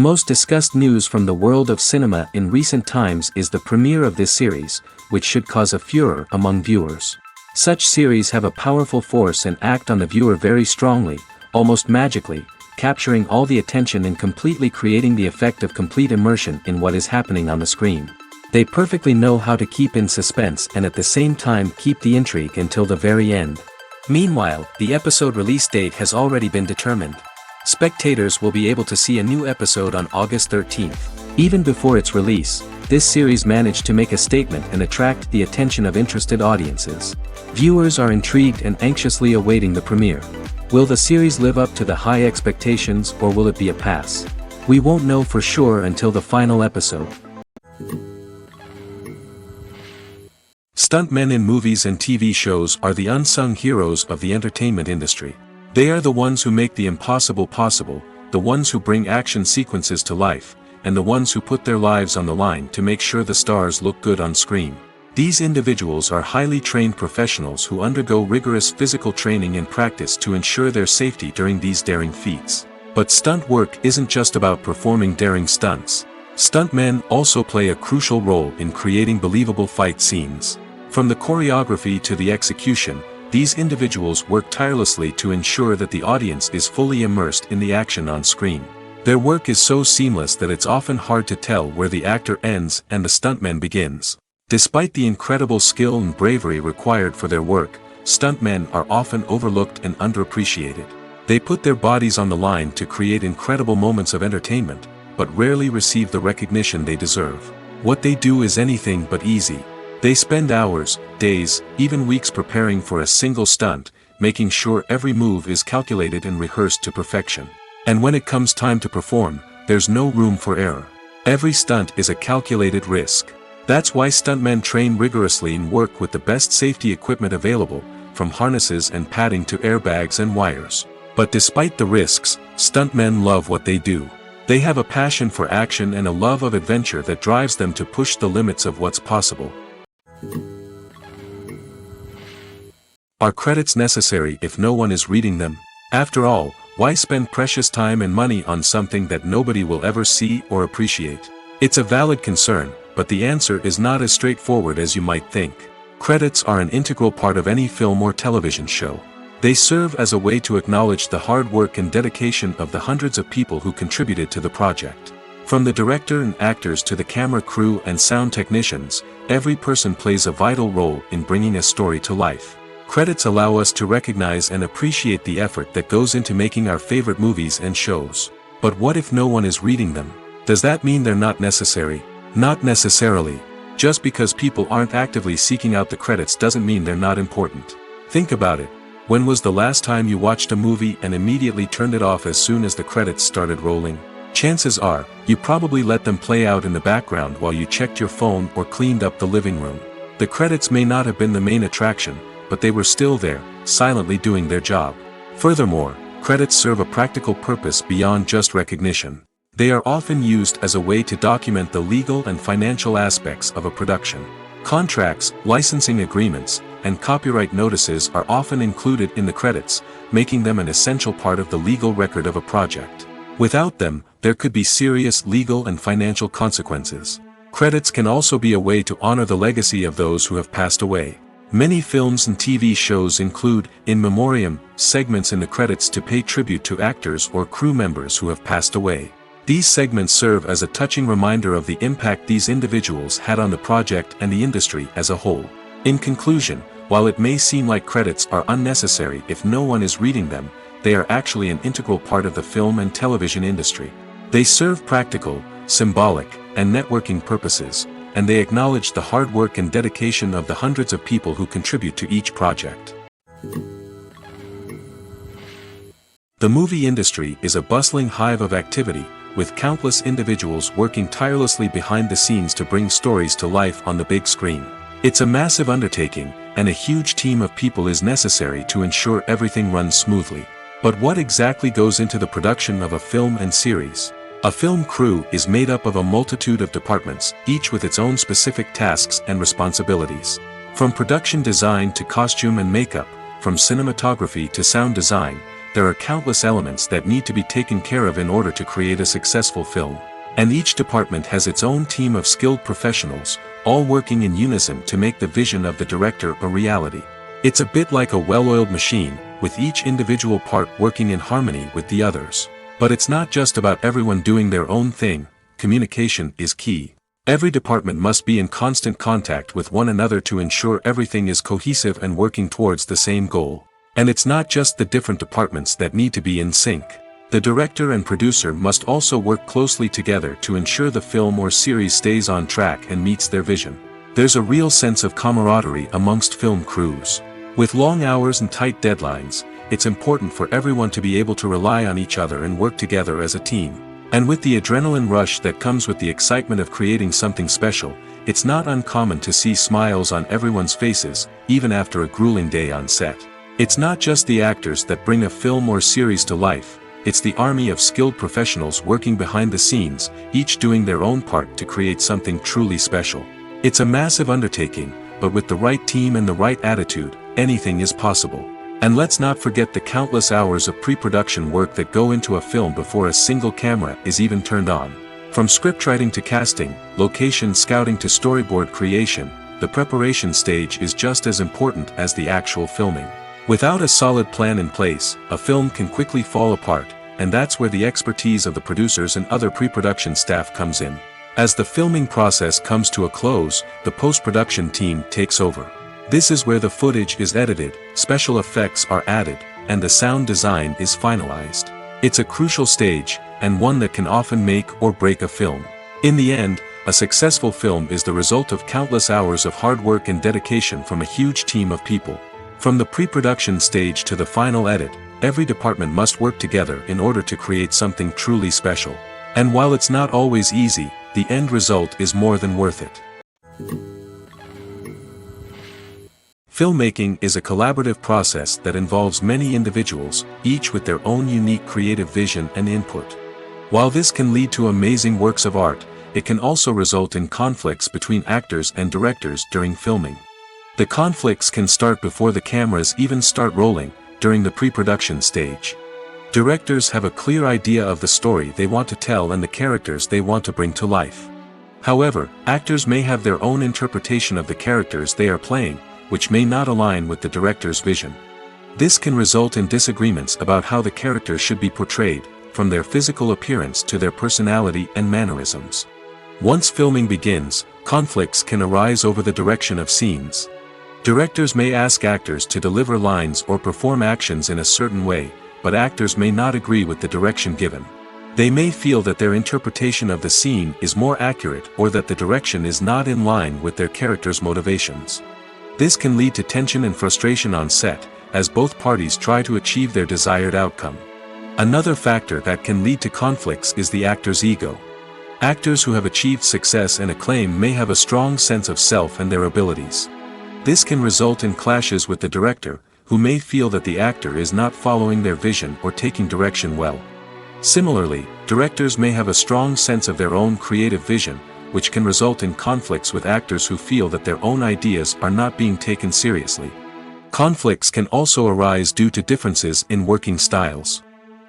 most discussed news from the world of cinema in recent times is the premiere of this series, which should cause a furor among viewers. Such series have a powerful force and act on the viewer very strongly, almost magically, capturing all the attention and completely creating the effect of complete immersion in what is happening on the screen. They perfectly know how to keep in suspense and at the same time keep the intrigue until the very end. Meanwhile, the episode release date has already been determined. Spectators will be able to see a new episode on August 13th. Even before its release, this series managed to make a statement and attract the attention of interested audiences. Viewers are intrigued and anxiously awaiting the premiere. Will the series live up to the high expectations or will it be a pass? We won't know for sure until the final episode. Stuntmen in movies and TV shows are the unsung heroes of the entertainment industry. They are the ones who make the impossible possible, the ones who bring action sequences to life, and the ones who put their lives on the line to make sure the stars look good on screen. These individuals are highly trained professionals who undergo rigorous physical training and practice to ensure their safety during these daring feats. But stunt work isn't just about performing daring stunts. Stuntmen also play a crucial role in creating believable fight scenes. From the choreography to the execution, these individuals work tirelessly to ensure that the audience is fully immersed in the action on screen. Their work is so seamless that it's often hard to tell where the actor ends and the stuntman begins. Despite the incredible skill and bravery required for their work, stuntmen are often overlooked and underappreciated. They put their bodies on the line to create incredible moments of entertainment, but rarely receive the recognition they deserve. What they do is anything but easy. They spend hours, days, even weeks preparing for a single stunt, making sure every move is calculated and rehearsed to perfection. And when it comes time to perform, there's no room for error. Every stunt is a calculated risk. That's why stuntmen train rigorously and work with the best safety equipment available, from harnesses and padding to airbags and wires. But despite the risks, stuntmen love what they do. They have a passion for action and a love of adventure that drives them to push the limits of what's possible. Are credits necessary if no one is reading them? After all, why spend precious time and money on something that nobody will ever see or appreciate? It's a valid concern, but the answer is not as straightforward as you might think. Credits are an integral part of any film or television show. They serve as a way to acknowledge the hard work and dedication of the hundreds of people who contributed to the project. From the director and actors to the camera crew and sound technicians, every person plays a vital role in bringing a story to life. Credits allow us to recognize and appreciate the effort that goes into making our favorite movies and shows. But what if no one is reading them? Does that mean they're not necessary? Not necessarily. Just because people aren't actively seeking out the credits doesn't mean they're not important. Think about it. When was the last time you watched a movie and immediately turned it off as soon as the credits started rolling? Chances are, you probably let them play out in the background while you checked your phone or cleaned up the living room. The credits may not have been the main attraction, but they were still there, silently doing their job. Furthermore, credits serve a practical purpose beyond just recognition. They are often used as a way to document the legal and financial aspects of a production. Contracts, licensing agreements, and copyright notices are often included in the credits, making them an essential part of the legal record of a project. Without them, there could be serious legal and financial consequences. Credits can also be a way to honor the legacy of those who have passed away. Many films and TV shows include, in memoriam, segments in the credits to pay tribute to actors or crew members who have passed away. These segments serve as a touching reminder of the impact these individuals had on the project and the industry as a whole. In conclusion, while it may seem like credits are unnecessary if no one is reading them, they are actually an integral part of the film and television industry. They serve practical, symbolic, and networking purposes, and they acknowledge the hard work and dedication of the hundreds of people who contribute to each project. The movie industry is a bustling hive of activity, with countless individuals working tirelessly behind the scenes to bring stories to life on the big screen. It's a massive undertaking, and a huge team of people is necessary to ensure everything runs smoothly. But what exactly goes into the production of a film and series? A film crew is made up of a multitude of departments, each with its own specific tasks and responsibilities. From production design to costume and makeup, from cinematography to sound design, there are countless elements that need to be taken care of in order to create a successful film. And each department has its own team of skilled professionals, all working in unison to make the vision of the director a reality. It's a bit like a well-oiled machine, with each individual part working in harmony with the others. But it's not just about everyone doing their own thing. Communication is key. Every department must be in constant contact with one another to ensure everything is cohesive and working towards the same goal. And it's not just the different departments that need to be in sync. The director and producer must also work closely together to ensure the film or series stays on track and meets their vision. There's a real sense of camaraderie amongst film crews. With long hours and tight deadlines, it's important for everyone to be able to rely on each other and work together as a team. And with the adrenaline rush that comes with the excitement of creating something special, it's not uncommon to see smiles on everyone's faces, even after a grueling day on set. It's not just the actors that bring a film or series to life, it's the army of skilled professionals working behind the scenes, each doing their own part to create something truly special. It's a massive undertaking, but with the right team and the right attitude, anything is possible. And let's not forget the countless hours of pre-production work that go into a film before a single camera is even turned on. From scriptwriting to casting, location scouting to storyboard creation, the preparation stage is just as important as the actual filming. Without a solid plan in place, a film can quickly fall apart, and that's where the expertise of the producers and other pre-production staff comes in. As the filming process comes to a close, the post-production team takes over. This is where the footage is edited, special effects are added, and the sound design is finalized. It's a crucial stage, and one that can often make or break a film. In the end, a successful film is the result of countless hours of hard work and dedication from a huge team of people. From the pre-production stage to the final edit, every department must work together in order to create something truly special. And while it's not always easy, the end result is more than worth it. Filmmaking is a collaborative process that involves many individuals, each with their own unique creative vision and input. While this can lead to amazing works of art, it can also result in conflicts between actors and directors during filming. The conflicts can start before the cameras even start rolling, during the pre-production stage. Directors have a clear idea of the story they want to tell and the characters they want to bring to life. However, actors may have their own interpretation of the characters they are playing, which may not align with the director's vision. This can result in disagreements about how the characters should be portrayed, from their physical appearance to their personality and mannerisms. Once filming begins, conflicts can arise over the direction of scenes. Directors may ask actors to deliver lines or perform actions in a certain way, but actors may not agree with the direction given. They may feel that their interpretation of the scene is more accurate or that the direction is not in line with their character's motivations. This can lead to tension and frustration on set, as both parties try to achieve their desired outcome. Another factor that can lead to conflicts is the actor's ego. Actors who have achieved success and acclaim may have a strong sense of self and their abilities. This can result in clashes with the director, who may feel that the actor is not following their vision or taking direction well. Similarly, directors may have a strong sense of their own creative vision, which can result in conflicts with actors who feel that their own ideas are not being taken seriously. Conflicts can also arise due to differences in working styles.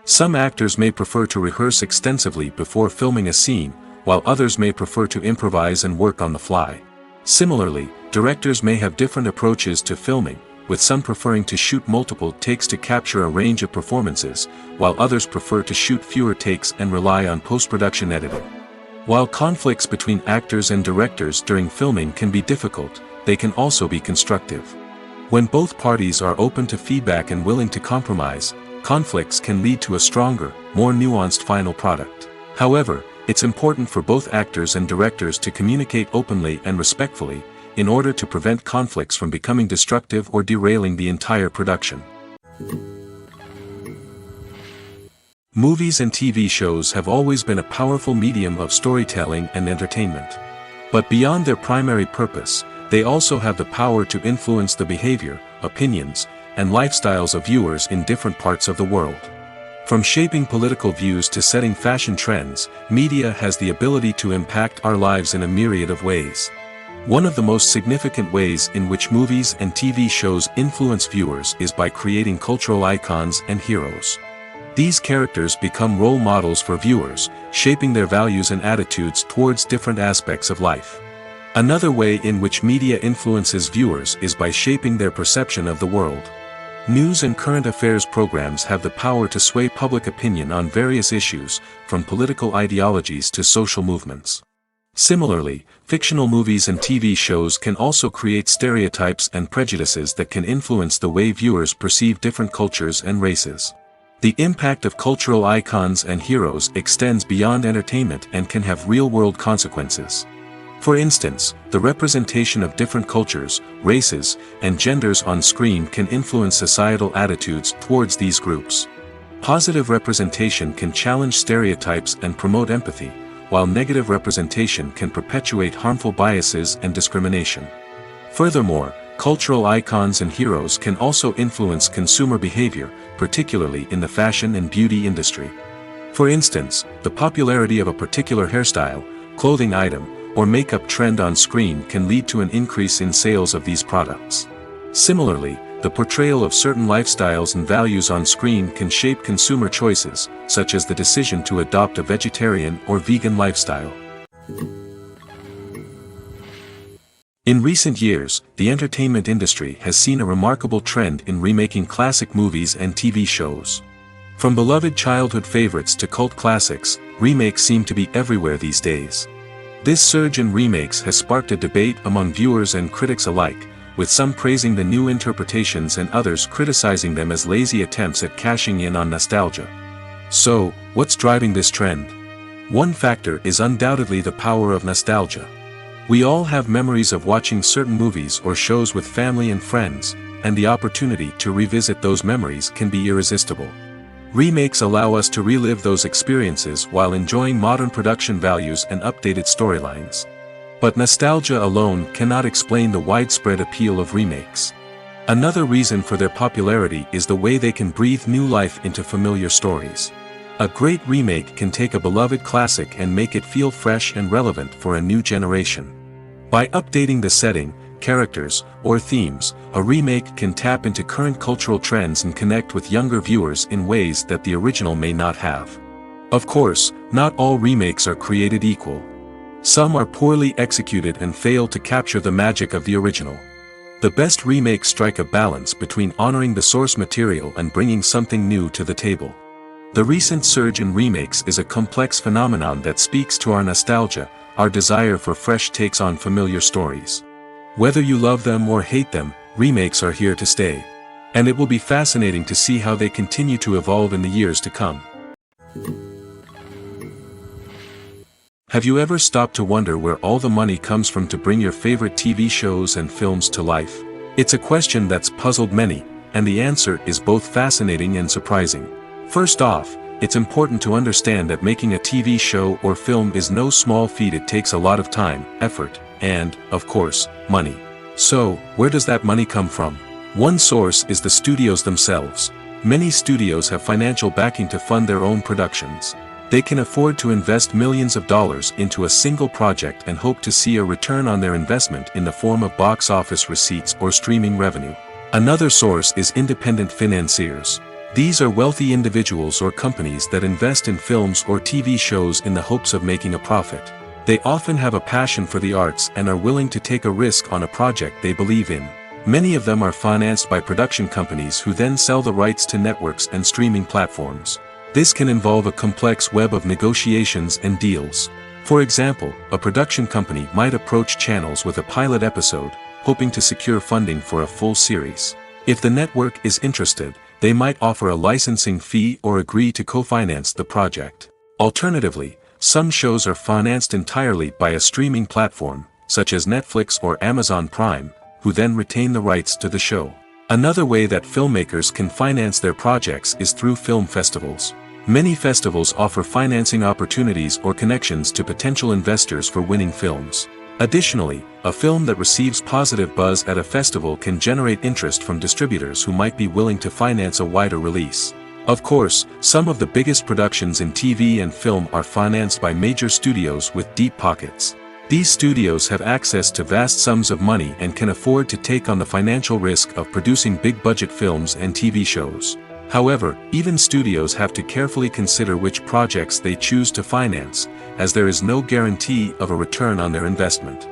Some actors may prefer to rehearse extensively before filming a scene, while others may prefer to improvise and work on the fly. Similarly, directors may have different approaches to filming, with some preferring to shoot multiple takes to capture a range of performances, while others prefer to shoot fewer takes and rely on post-production editing. While conflicts between actors and directors during filming can be difficult, they can also be constructive. When both parties are open to feedback and willing to compromise, conflicts can lead to a stronger, more nuanced final product. However, it's important for both actors and directors to communicate openly and respectfully, in order to prevent conflicts from becoming destructive or derailing the entire production. Movies and TV shows have always been a powerful medium of storytelling and entertainment. But beyond their primary purpose, they also have the power to influence the behavior, opinions, and lifestyles of viewers in different parts of the world. From shaping political views to setting fashion trends, media has the ability to impact our lives in a myriad of ways. One of the most significant ways in which movies and TV shows influence viewers is by creating cultural icons and heroes. These characters become role models for viewers, shaping their values and attitudes towards different aspects of life. Another way in which media influences viewers is by shaping their perception of the world. News and current affairs programs have the power to sway public opinion on various issues, from political ideologies to social movements. Similarly, fictional movies and TV shows can also create stereotypes and prejudices that can influence the way viewers perceive different cultures and races. The impact of cultural icons and heroes extends beyond entertainment and can have real-world consequences. For instance, the representation of different cultures, races, and genders on screen can influence societal attitudes towards these groups. Positive representation can challenge stereotypes and promote empathy, while negative representation can perpetuate harmful biases and discrimination. Furthermore, cultural icons and heroes can also influence consumer behavior, particularly in the fashion and beauty industry. For instance, the popularity of a particular hairstyle, clothing item, or makeup trend on screen can lead to an increase in sales of these products. Similarly, the portrayal of certain lifestyles and values on screen can shape consumer choices, such as the decision to adopt a vegetarian or vegan lifestyle. In recent years, the entertainment industry has seen a remarkable trend in remaking classic movies and TV shows. From beloved childhood favorites to cult classics, remakes seem to be everywhere these days. This surge in remakes has sparked a debate among viewers and critics alike, with some praising the new interpretations and others criticizing them as lazy attempts at cashing in on nostalgia. So, what's driving this trend? One factor is undoubtedly the power of nostalgia. We all have memories of watching certain movies or shows with family and friends, and the opportunity to revisit those memories can be irresistible. Remakes allow us to relive those experiences while enjoying modern production values and updated storylines. But nostalgia alone cannot explain the widespread appeal of remakes. Another reason for their popularity is the way they can breathe new life into familiar stories. A great remake can take a beloved classic and make it feel fresh and relevant for a new generation. By updating the setting, characters, or themes, a remake can tap into current cultural trends and connect with younger viewers in ways that the original may not have. Of course, not all remakes are created equal. Some are poorly executed and fail to capture the magic of the original. The best remakes strike a balance between honoring the source material and bringing something new to the table. The recent surge in remakes is a complex phenomenon that speaks to our nostalgia, our desire for fresh takes on familiar stories. Whether you love them or hate them, remakes are here to stay. And it will be fascinating to see how they continue to evolve in the years to come. Have you ever stopped to wonder where all the money comes from to bring your favorite TV shows and films to life? It's a question that's puzzled many, and the answer is both fascinating and surprising. First off, it's important to understand that making a TV show or film is no small feat. It takes a lot of time, effort, and, of course, money. So, where does that money come from? One source is the studios themselves. Many studios have financial backing to fund their own productions. They can afford to invest millions of dollars into a single project and hope to see a return on their investment in the form of box office receipts or streaming revenue. Another source is independent financiers. These are wealthy individuals or companies that invest in films or TV shows in the hopes of making a profit. They often have a passion for the arts and are willing to take a risk on a project they believe in. Many of them are financed by production companies who then sell the rights to networks and streaming platforms. This can involve a complex web of negotiations and deals. For example, a production company might approach channels with a pilot episode, hoping to secure funding for a full series. If the network is interested, they might offer a licensing fee or agree to co-finance the project. Alternatively, some shows are financed entirely by a streaming platform, such as Netflix or Amazon Prime, who then retain the rights to the show. Another way that filmmakers can finance their projects is through film festivals. Many festivals offer financing opportunities or connections to potential investors for winning films. Additionally, a film that receives positive buzz at a festival can generate interest from distributors who might be willing to finance a wider release. Of course, some of the biggest productions in TV and film are financed by major studios with deep pockets. These studios have access to vast sums of money and can afford to take on the financial risk of producing big-budget films and TV shows. However, even studios have to carefully consider which projects they choose to finance, as there is no guarantee of a return on their investment.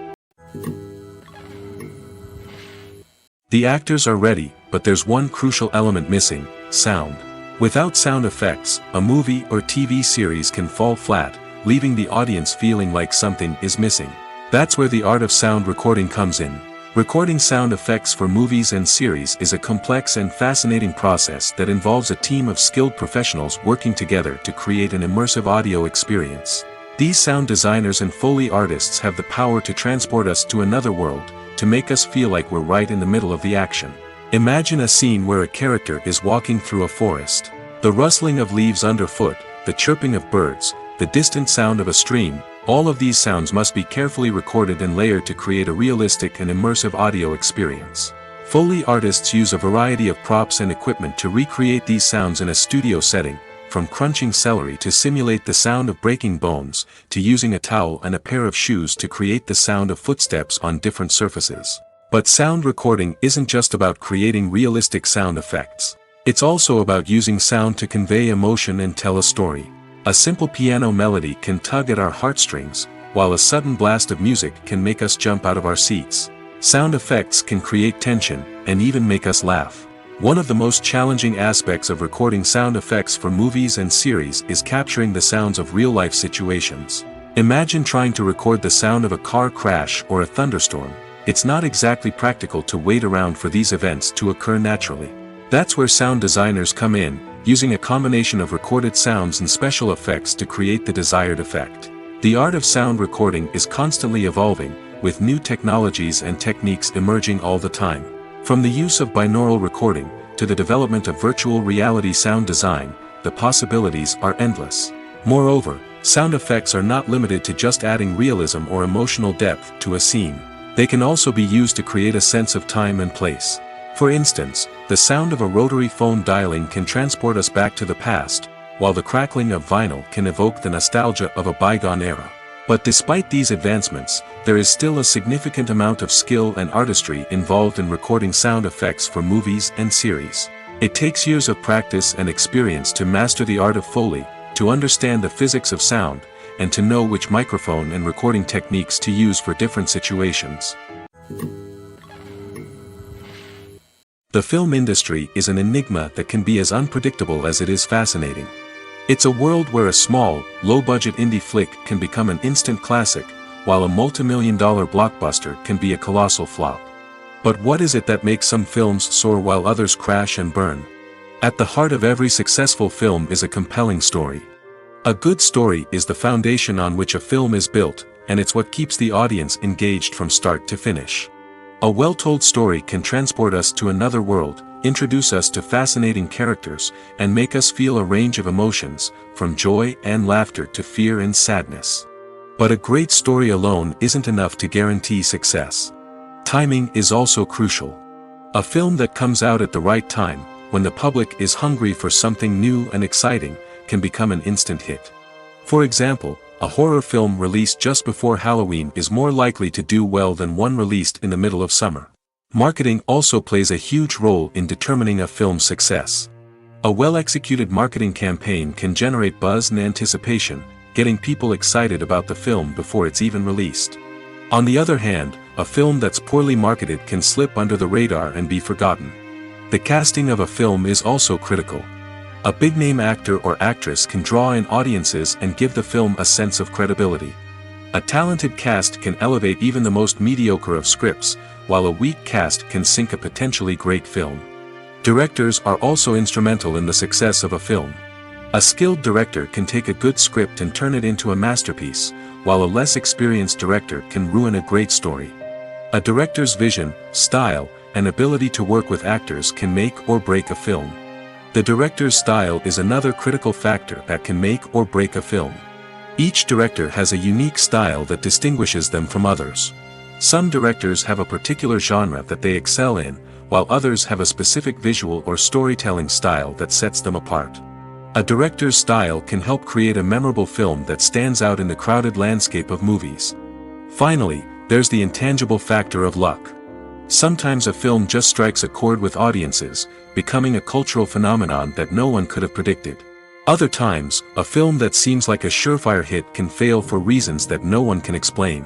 The actors are ready, but there's one crucial element missing: sound. Without sound effects, a movie or TV series can fall flat, leaving the audience feeling like something is missing. That's where the art of sound recording comes in. Recording sound effects for movies and series is a complex and fascinating process that involves a team of skilled professionals working together to create an immersive audio experience. These sound designers and Foley artists have the power to transport us to another world, to make us feel like we're right in the middle of the action. Imagine a scene where a character is walking through a forest. The rustling of leaves underfoot, the chirping of birds, the distant sound of a stream, all of these sounds must be carefully recorded and layered to create a realistic and immersive audio experience. Foley artists use a variety of props and equipment to recreate these sounds in a studio setting, from crunching celery to simulate the sound of breaking bones, to using a towel and a pair of shoes to create the sound of footsteps on different surfaces. But sound recording isn't just about creating realistic sound effects. It's also about using sound to convey emotion and tell a story. A simple piano melody can tug at our heartstrings, while a sudden blast of music can make us jump out of our seats. Sound effects can create tension, and even make us laugh. One of the most challenging aspects of recording sound effects for movies and series is capturing the sounds of real-life situations. Imagine trying to record the sound of a car crash or a thunderstorm. It's not exactly practical to wait around for these events to occur naturally. That's where sound designers come in, using a combination of recorded sounds and special effects to create the desired effect. The art of sound recording is constantly evolving, with new technologies and techniques emerging all the time. From the use of binaural recording, to the development of virtual reality sound design, the possibilities are endless. Moreover, sound effects are not limited to just adding realism or emotional depth to a scene. They can also be used to create a sense of time and place. For instance, the sound of a rotary phone dialing can transport us back to the past, while the crackling of vinyl can evoke the nostalgia of a bygone era. But despite these advancements, there is still a significant amount of skill and artistry involved in recording sound effects for movies and series. It takes years of practice and experience to master the art of Foley, to understand the physics of sound, and to know which microphone and recording techniques to use for different situations. The film industry is an enigma that can be as unpredictable as it is fascinating. It's a world where a small, low-budget indie flick can become an instant classic, while a multi-million-dollar blockbuster can be a colossal flop. But what is it that makes some films soar while others crash and burn? At the heart of every successful film is a compelling story. A good story is the foundation on which a film is built, and it's what keeps the audience engaged from start to finish. A well-told story can transport us to another world, introduce us to fascinating characters, and make us feel a range of emotions, from joy and laughter to fear and sadness. But a great story alone isn't enough to guarantee success. Timing is also crucial. A film that comes out at the right time, when the public is hungry for something new and exciting, can become an instant hit. For example, a horror film released just before Halloween is more likely to do well than one released in the middle of summer. Marketing also plays a huge role in determining a film's success. A well-executed marketing campaign can generate buzz and anticipation, getting people excited about the film before it's even released. On the other hand, a film that's poorly marketed can slip under the radar and be forgotten. The casting of a film is also critical. A big-name actor or actress can draw in audiences and give the film a sense of credibility. A talented cast can elevate even the most mediocre of scripts, while a weak cast can sink a potentially great film. Directors are also instrumental in the success of a film. A skilled director can take a good script and turn it into a masterpiece, while a less experienced director can ruin a great story. A director's vision, style, and ability to work with actors can make or break a film. The director's style is another critical factor that can make or break a film. Each director has a unique style that distinguishes them from others. Some directors have a particular genre that they excel in, while others have a specific visual or storytelling style that sets them apart. A director's style can help create a memorable film that stands out in the crowded landscape of movies. Finally, there's the intangible factor of luck. Sometimes a film just strikes a chord with audiences, becoming a cultural phenomenon that no one could have predicted. Other times, a film that seems like a surefire hit can fail for reasons that no one can explain.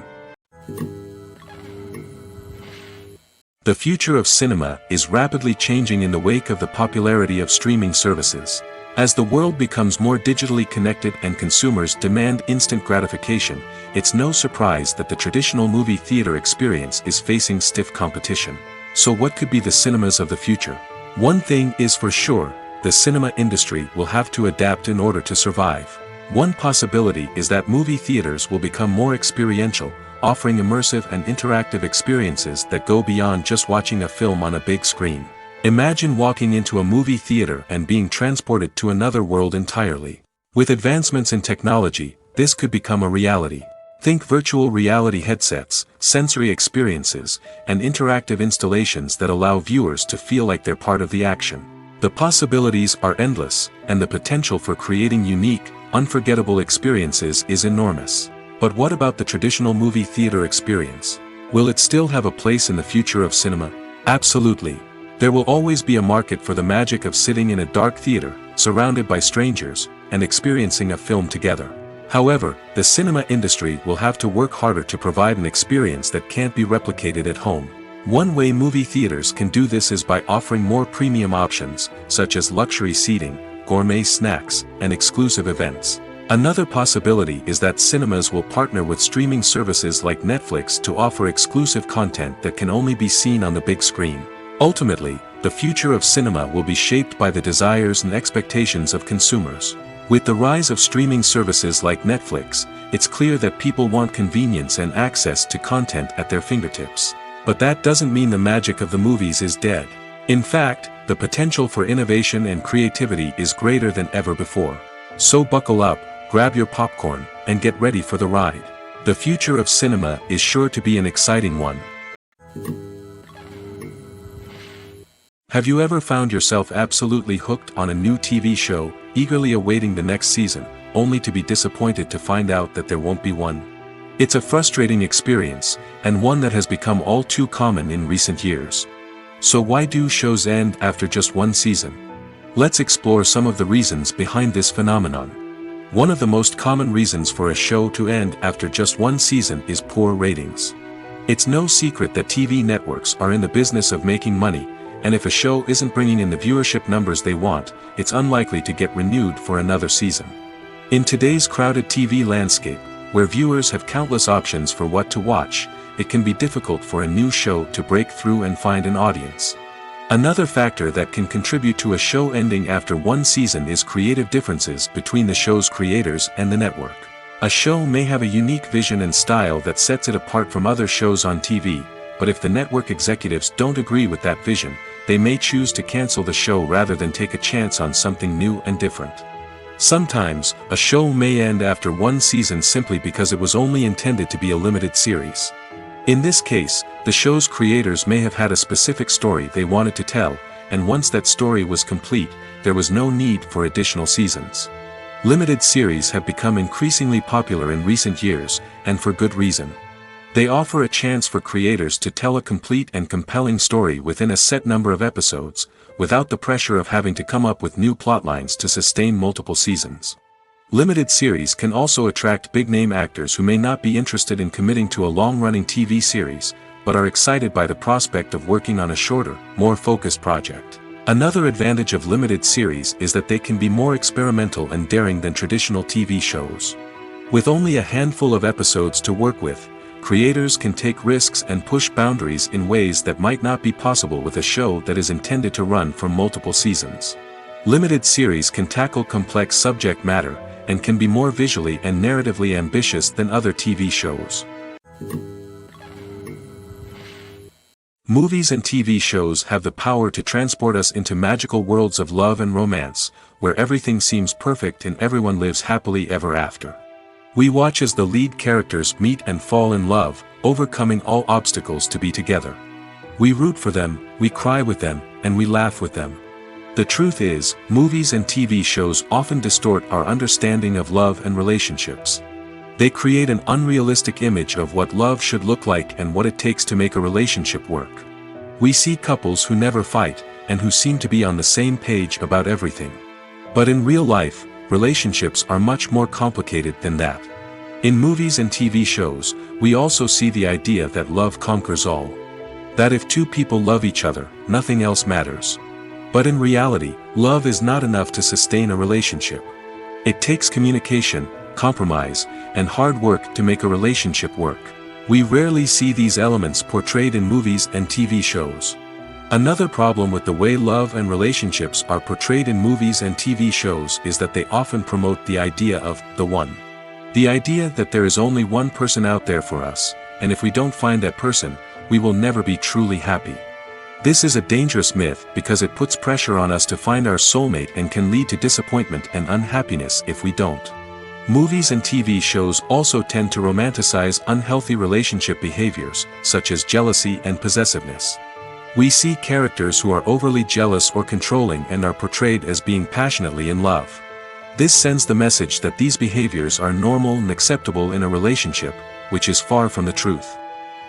The future of cinema is rapidly changing in the wake of the popularity of streaming services. As the world becomes more digitally connected and consumers demand instant gratification, it's no surprise that the traditional movie theater experience is facing stiff competition. So what could be the cinemas of the future? One thing is for sure, the cinema industry will have to adapt in order to survive. One possibility is that movie theaters will become more experiential, offering immersive and interactive experiences that go beyond just watching a film on a big screen. Imagine walking into a movie theater and being transported to another world entirely. With advancements in technology, this could become a reality. Think virtual reality headsets, sensory experiences, and interactive installations that allow viewers to feel like they're part of the action. The possibilities are endless, and the potential for creating unique, unforgettable experiences is enormous. But what about the traditional movie theater experience? Will it still have a place in the future of cinema? Absolutely. There will always be a market for the magic of sitting in a dark theater, surrounded by strangers, and experiencing a film together. However, the cinema industry will have to work harder to provide an experience that can't be replicated at home. One way movie theaters can do this is by offering more premium options, such as luxury seating, gourmet snacks, and exclusive events. Another possibility is that cinemas will partner with streaming services like Netflix to offer exclusive content that can only be seen on the big screen. Ultimately, the future of cinema will be shaped by the desires and expectations of consumers. With the rise of streaming services like Netflix, it's clear that people want convenience and access to content at their fingertips. But that doesn't mean the magic of the movies is dead. In fact, the potential for innovation and creativity is greater than ever before. So buckle up, grab your popcorn, and get ready for the ride. The future of cinema is sure to be an exciting one. Have you ever found yourself absolutely hooked on a new TV show, eagerly awaiting the next season, only to be disappointed to find out that there won't be one? It's a frustrating experience, and one that has become all too common in recent years. So why do shows end after just one season? Let's explore some of the reasons behind this phenomenon. One of the most common reasons for a show to end after just one season is poor ratings. It's no secret that TV networks are in the business of making money, and if a show isn't bringing in the viewership numbers they want, it's unlikely to get renewed for another season. In today's crowded TV landscape, where viewers have countless options for what to watch, it can be difficult for a new show to break through and find an audience. Another factor that can contribute to a show ending after one season is creative differences between the show's creators and the network. A show may have a unique vision and style that sets it apart from other shows on TV, but if the network executives don't agree with that vision, they may choose to cancel the show rather than take a chance on something new and different. Sometimes, a show may end after one season simply because it was only intended to be a limited series. In this case, the show's creators may have had a specific story they wanted to tell, and once that story was complete, there was no need for additional seasons. Limited series have become increasingly popular in recent years, and for good reason. They offer a chance for creators to tell a complete and compelling story within a set number of episodes, without the pressure of having to come up with new plotlines to sustain multiple seasons. Limited series can also attract big-name actors who may not be interested in committing to a long-running TV series, but are excited by the prospect of working on a shorter, more focused project. Another advantage of limited series is that they can be more experimental and daring than traditional TV shows. With only a handful of episodes to work with, creators can take risks and push boundaries in ways that might not be possible with a show that is intended to run for multiple seasons. Limited series can tackle complex subject matter, and can be more visually and narratively ambitious than other TV shows. Movies and TV shows have the power to transport us into magical worlds of love and romance, where everything seems perfect and everyone lives happily ever after. We watch as the lead characters meet and fall in love, overcoming all obstacles to be together. We root for them, we cry with them, and we laugh with them. The truth is, movies and TV shows often distort our understanding of love and relationships. They create an unrealistic image of what love should look like and what it takes to make a relationship work. We see couples who never fight, and who seem to be on the same page about everything. But in real life, relationships are much more complicated than that. In movies and TV shows, we also see the idea that love conquers all. That if two people love each other, nothing else matters. But in reality, love is not enough to sustain a relationship. It takes communication, compromise, and hard work to make a relationship work. We rarely see these elements portrayed in movies and TV shows. Another problem with the way love and relationships are portrayed in movies and TV shows is that they often promote the idea of the one. The idea that there is only one person out there for us, and if we don't find that person, we will never be truly happy. This is a dangerous myth because it puts pressure on us to find our soulmate and can lead to disappointment and unhappiness if we don't. Movies and TV shows also tend to romanticize unhealthy relationship behaviors, such as jealousy and possessiveness. We see characters who are overly jealous or controlling and are portrayed as being passionately in love. This sends the message that these behaviors are normal and acceptable in a relationship, which is far from the truth.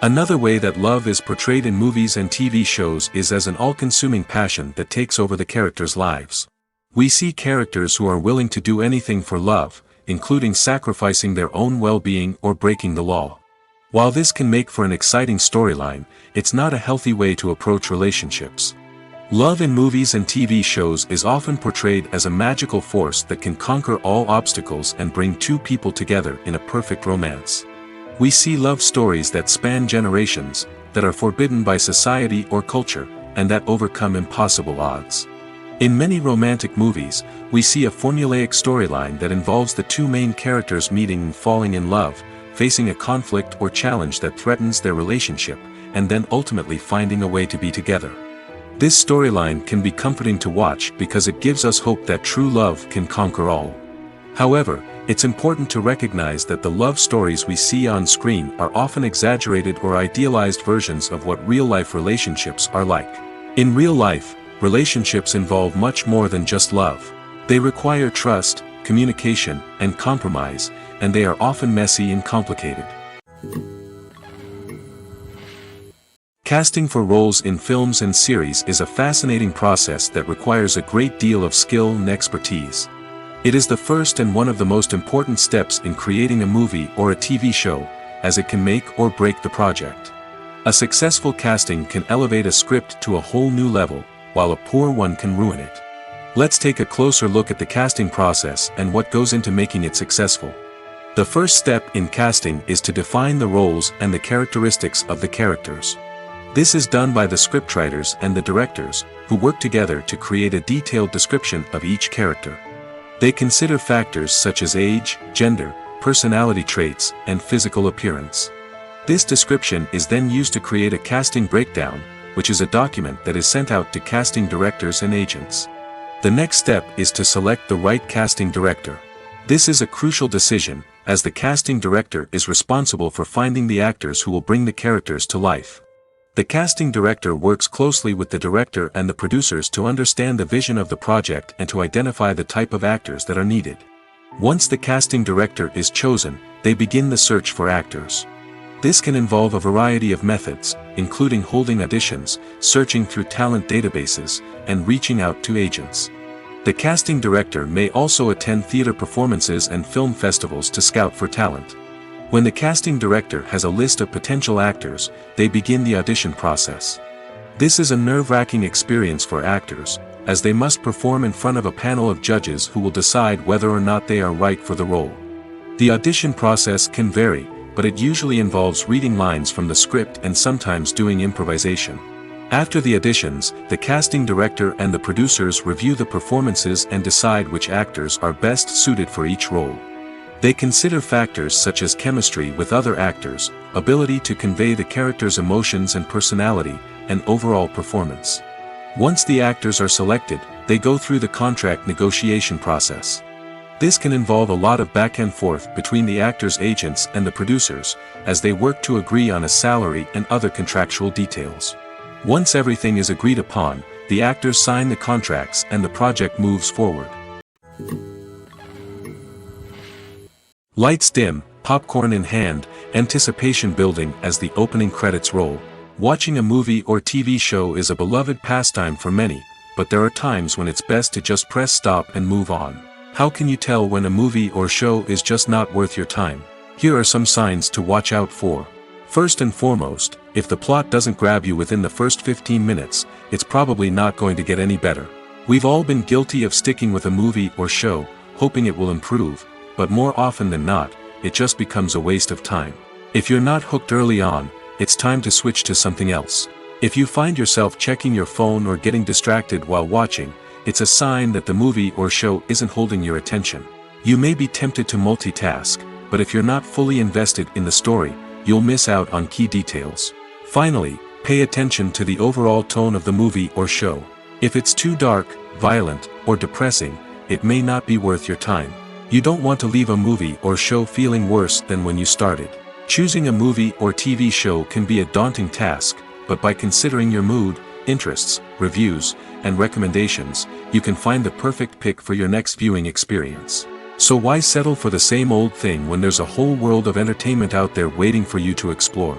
Another way that love is portrayed in movies and TV shows is as an all-consuming passion that takes over the characters' lives. We see characters who are willing to do anything for love, including sacrificing their own well-being or breaking the law. While this can make for an exciting storyline, it's not a healthy way to approach relationships. Love in movies and TV shows is often portrayed as a magical force that can conquer all obstacles and bring two people together in a perfect romance. We see love stories that span generations, that are forbidden by society or culture, and that overcome impossible odds. In many romantic movies, we see a formulaic storyline that involves the two main characters meeting and falling in love, facing a conflict or challenge that threatens their relationship, and then ultimately finding a way to be together. This storyline can be comforting to watch because it gives us hope that true love can conquer all. However, it's important to recognize that the love stories we see on screen are often exaggerated or idealized versions of what real-life relationships are like. In real life, relationships involve much more than just love. They require trust, communication, and compromise, and they are often messy and complicated. Casting for roles in films and series is a fascinating process that requires a great deal of skill and expertise. It is the first and one of the most important steps in creating a movie or a TV show, as it can make or break the project. A successful casting can elevate a script to a whole new level, while a poor one can ruin it. Let's take a closer look at the casting process and what goes into making it successful. The first step in casting is to define the roles and the characteristics of the characters. This is done by the scriptwriters and the directors, who work together to create a detailed description of each character. They consider factors such as age, gender, personality traits, and physical appearance. This description is then used to create a casting breakdown, which is a document that is sent out to casting directors and agents. The next step is to select the right casting director. This is a crucial decision, as the casting director is responsible for finding the actors who will bring the characters to life. The casting director works closely with the director and the producers to understand the vision of the project and to identify the type of actors that are needed. Once the casting director is chosen, they begin the search for actors. This can involve a variety of methods, including holding auditions, searching through talent databases, and reaching out to agents. The casting director may also attend theater performances and film festivals to scout for talent. When the casting director has a list of potential actors, they begin the audition process. This is a nerve-wracking experience for actors, as they must perform in front of a panel of judges who will decide whether or not they are right for the role. The audition process can vary, but it usually involves reading lines from the script and sometimes doing improvisation. After the auditions, the casting director and the producers review the performances and decide which actors are best suited for each role. They consider factors such as chemistry with other actors, ability to convey the character's emotions and personality, and overall performance. Once the actors are selected, they go through the contract negotiation process. This can involve a lot of back and forth between the actors' agents and the producers, as they work to agree on a salary and other contractual details. Once everything is agreed upon, the actors sign the contracts and the project moves forward. Lights dim, popcorn in hand, anticipation building as the opening credits roll. Watching a movie or TV show is a beloved pastime for many, but there are times when it's best to just press stop and move on. How can you tell when a movie or show is just not worth your time? Here are some signs to watch out for. First and foremost, if the plot doesn't grab you within the first 15 minutes, it's probably not going to get any better. We've all been guilty of sticking with a movie or show, hoping it will improve, but more often than not, it just becomes a waste of time. If you're not hooked early on, it's time to switch to something else. If you find yourself checking your phone or getting distracted while watching, it's a sign that the movie or show isn't holding your attention. You may be tempted to multitask, but if you're not fully invested in the story, you'll miss out on key details. Finally, pay attention to the overall tone of the movie or show. If it's too dark, violent, or depressing, it may not be worth your time. You don't want to leave a movie or show feeling worse than when you started. Choosing a movie or TV show can be a daunting task, but by considering your mood, interests, reviews, and recommendations, you can find the perfect pick for your next viewing experience. So why settle for the same old thing when there's a whole world of entertainment out there waiting for you to explore?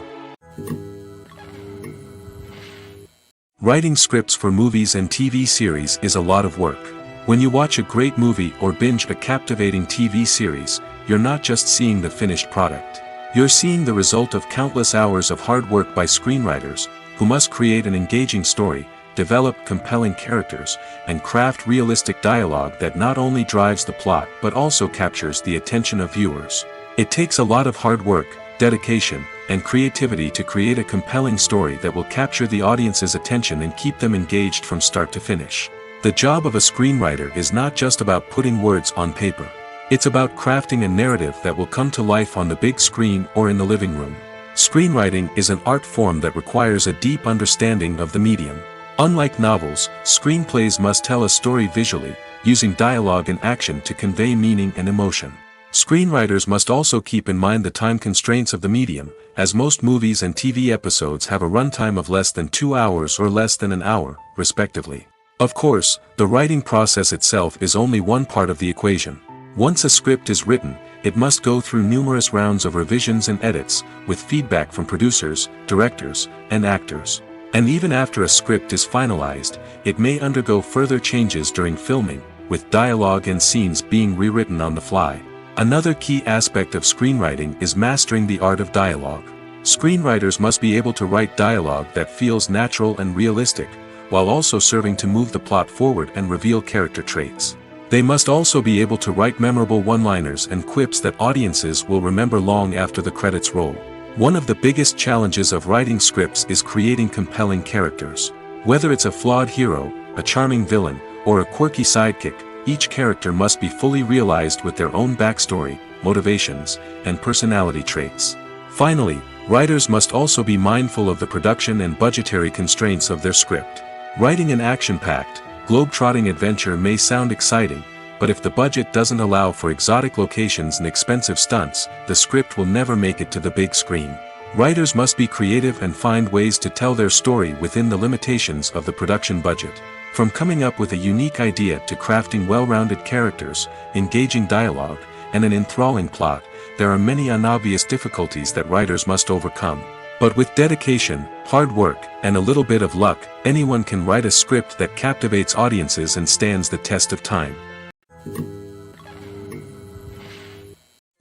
Writing scripts for movies and TV series is a lot of work. When you watch a great movie or binge a captivating TV series, you're not just seeing the finished product. You're seeing the result of countless hours of hard work by screenwriters, who must create an engaging story, develop compelling characters, and craft realistic dialogue that not only drives the plot but also captures the attention of viewers. It takes a lot of hard work, dedication, and creativity to create a compelling story that will capture the audience's attention and keep them engaged from start to finish. The job of a screenwriter is not just about putting words on paper. It's about crafting a narrative that will come to life on the big screen or in the living room. Screenwriting is an art form that requires a deep understanding of the medium. Unlike novels, screenplays must tell a story visually, using dialogue and action to convey meaning and emotion. Screenwriters must also keep in mind the time constraints of the medium, as most movies and TV episodes have a runtime of less than 2 hours or less than an hour, respectively. Of course, the writing process itself is only one part of the equation. Once a script is written, it must go through numerous rounds of revisions and edits, with feedback from producers, directors, and actors. And even after a script is finalized, it may undergo further changes during filming, with dialogue and scenes being rewritten on the fly. Another key aspect of screenwriting is mastering the art of dialogue. Screenwriters must be able to write dialogue that feels natural and realistic, while also serving to move the plot forward and reveal character traits. They must also be able to write memorable one-liners and quips that audiences will remember long after the credits roll. One of the biggest challenges of writing scripts is creating compelling characters. Whether it's a flawed hero, a charming villain, or a quirky sidekick, each character must be fully realized with their own backstory, motivations, and personality traits. Finally, writers must also be mindful of the production and budgetary constraints of their script. Writing an action-packed, globe-trotting adventure may sound exciting, but if the budget doesn't allow for exotic locations and expensive stunts, the script will never make it to the big screen. Writers must be creative and find ways to tell their story within the limitations of the production budget. From coming up with a unique idea to crafting well-rounded characters, engaging dialogue, and an enthralling plot, there are many unobvious difficulties that writers must overcome. But with dedication, hard work, and a little bit of luck, anyone can write a script that captivates audiences and stands the test of time.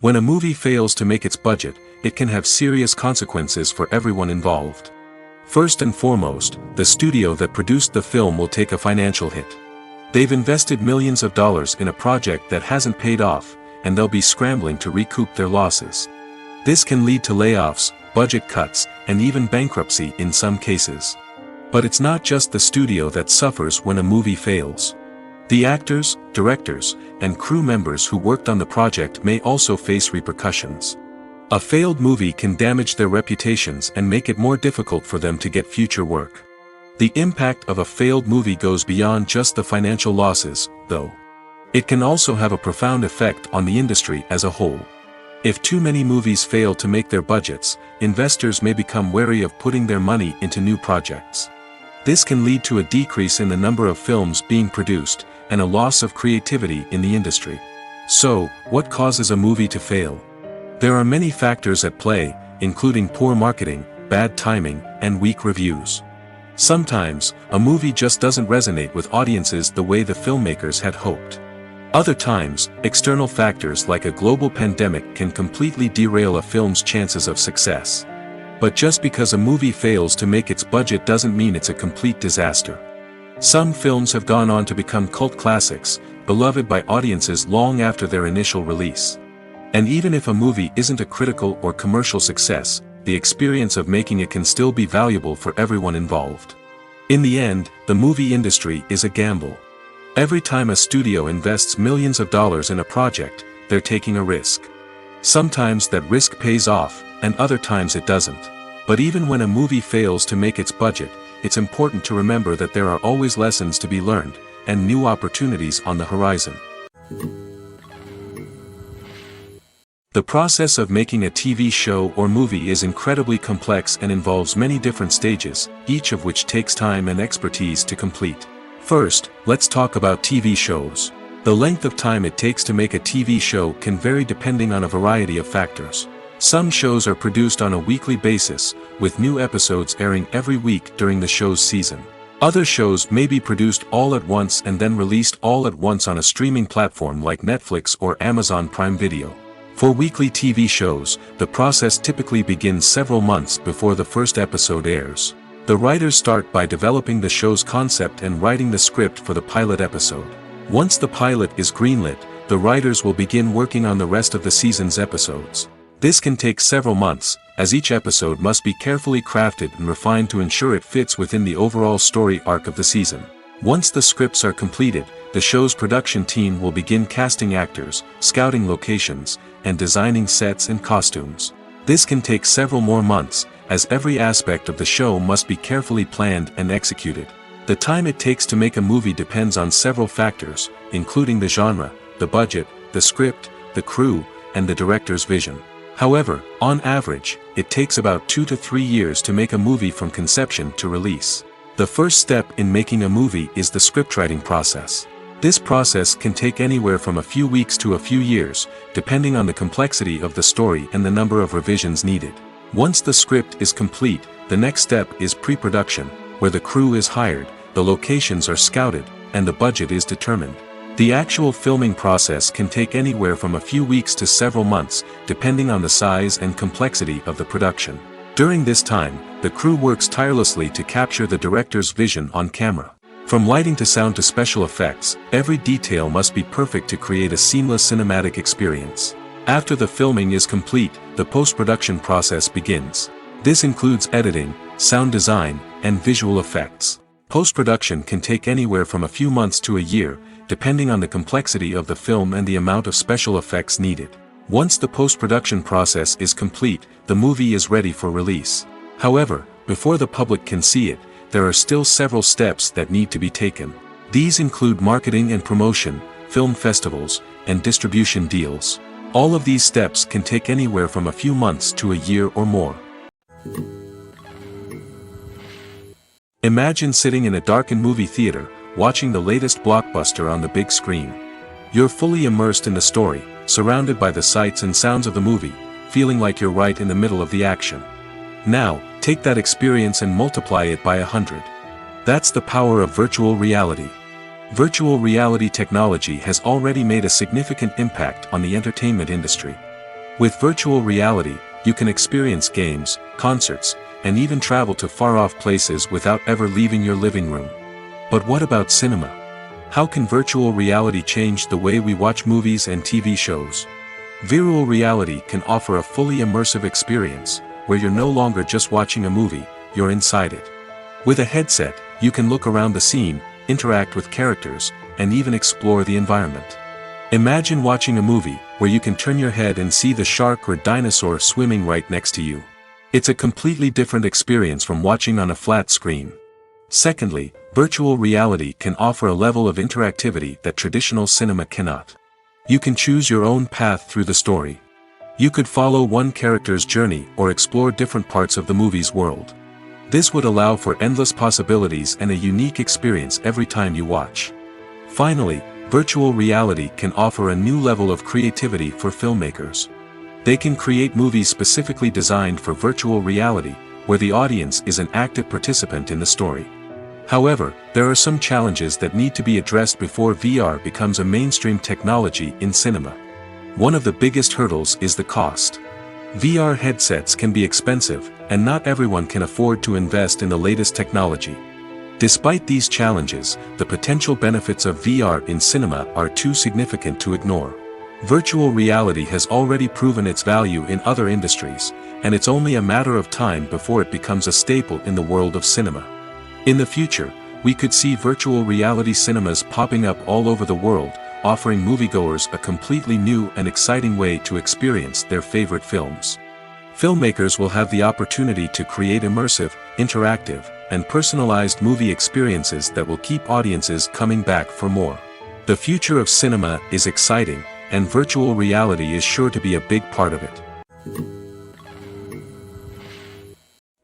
When a movie fails to make its budget, it can have serious consequences for everyone involved. First and foremost, the studio that produced the film will take a financial hit. They've invested millions of dollars in a project that hasn't paid off, and they'll be scrambling to recoup their losses. This can lead to layoffs, budget cuts, and even bankruptcy in some cases. But it's not just the studio that suffers when a movie fails. The actors, directors, and crew members who worked on the project may also face repercussions. A failed movie can damage their reputations and make it more difficult for them to get future work. The impact of a failed movie goes beyond just the financial losses, though. It can also have a profound effect on the industry as a whole. If too many movies fail to make their budgets, investors may become wary of putting their money into new projects. This can lead to a decrease in the number of films being produced, and a loss of creativity in the industry. So, what causes a movie to fail? There are many factors at play, including poor marketing, bad timing, and weak reviews. Sometimes, a movie just doesn't resonate with audiences the way the filmmakers had hoped. Other times, external factors like a global pandemic can completely derail a film's chances of success. But just because a movie fails to make its budget doesn't mean it's a complete disaster. Some films have gone on to become cult classics, beloved by audiences long after their initial release. And even if a movie isn't a critical or commercial success, the experience of making it can still be valuable for everyone involved. In the end, the movie industry is a gamble. Every time a studio invests millions of dollars in a project, they're taking a risk. Sometimes that risk pays off, and other times it doesn't. But even when a movie fails to make its budget, it's important to remember that there are always lessons to be learned, and new opportunities on the horizon. The process of making a TV show or movie is incredibly complex and involves many different stages, each of which takes time and expertise to complete. First, let's talk about TV shows. The length of time it takes to make a TV show can vary depending on a variety of factors. Some shows are produced on a weekly basis, with new episodes airing every week during the show's season. Other shows may be produced all at once and then released all at once on a streaming platform like Netflix or Amazon Prime Video. For weekly TV shows, the process typically begins several months before the first episode airs. The writers start by developing the show's concept and writing the script for the pilot episode. Once the pilot is greenlit, the writers will begin working on the rest of the season's episodes. This can take several months, as each episode must be carefully crafted and refined to ensure it fits within the overall story arc of the season. Once the scripts are completed, the show's production team will begin casting actors, scouting locations, and designing sets and costumes. This can take several more months, as every aspect of the show must be carefully planned and executed. The time it takes to make a movie depends on several factors, including the genre, the budget, the script, the crew, and the director's vision. However, on average, it takes about 2 to 3 years to make a movie from conception to release. The first step in making a movie is the scriptwriting process. This process can take anywhere from a few weeks to a few years, depending on the complexity of the story and the number of revisions needed. Once the script is complete, the next step is pre-production, where the crew is hired, the locations are scouted, and the budget is determined. The actual filming process can take anywhere from a few weeks to several months, depending on the size and complexity of the production. During this time, the crew works tirelessly to capture the director's vision on camera. From lighting to sound to special effects, every detail must be perfect to create a seamless cinematic experience. After the filming is complete, the post-production process begins. This includes editing, sound design, and visual effects. Post-production can take anywhere from a few months to a year, depending on the complexity of the film and the amount of special effects needed. Once the post-production process is complete, the movie is ready for release. However, before the public can see it, there are still several steps that need to be taken. These include marketing and promotion, film festivals, and distribution deals. All of these steps can take anywhere from a few months to a year or more. Imagine sitting in a darkened movie theater, watching the latest blockbuster on the big screen. You're fully immersed in the story, surrounded by the sights and sounds of the movie, feeling like you're right in the middle of the action. Now, take that experience and multiply it by 100. That's the power of virtual reality. Virtual reality technology has already made a significant impact on the entertainment industry. With virtual reality, you can experience games, concerts, and even travel to far-off places without ever leaving your living room. But what about cinema? How can virtual reality change the way we watch movies and TV shows? Virtual reality can offer a fully immersive experience, where you're no longer just watching a movie, you're inside it. With a headset, you can look around the scene, interact with characters, and even explore the environment. Imagine watching a movie where you can turn your head and see the shark or dinosaur swimming right next to you. It's a completely different experience from watching on a flat screen. Secondly, virtual reality can offer a level of interactivity that traditional cinema cannot. You can choose your own path through the story. You could follow one character's journey or explore different parts of the movie's world. This would allow for endless possibilities and a unique experience every time you watch. Finally, virtual reality can offer a new level of creativity for filmmakers. They can create movies specifically designed for virtual reality, where the audience is an active participant in the story. However, there are some challenges that need to be addressed before VR becomes a mainstream technology in cinema. One of the biggest hurdles is the cost. VR headsets can be expensive, and not everyone can afford to invest in the latest technology. Despite these challenges, the potential benefits of VR in cinema are too significant to ignore. Virtual reality has already proven its value in other industries, and it's only a matter of time before it becomes a staple in the world of cinema. In the future, we could see virtual reality cinemas popping up all over the world, offering moviegoers a completely new and exciting way to experience their favorite films. Filmmakers will have the opportunity to create immersive, interactive, and personalized movie experiences that will keep audiences coming back for more. The future of cinema is exciting, and virtual reality is sure to be a big part of it.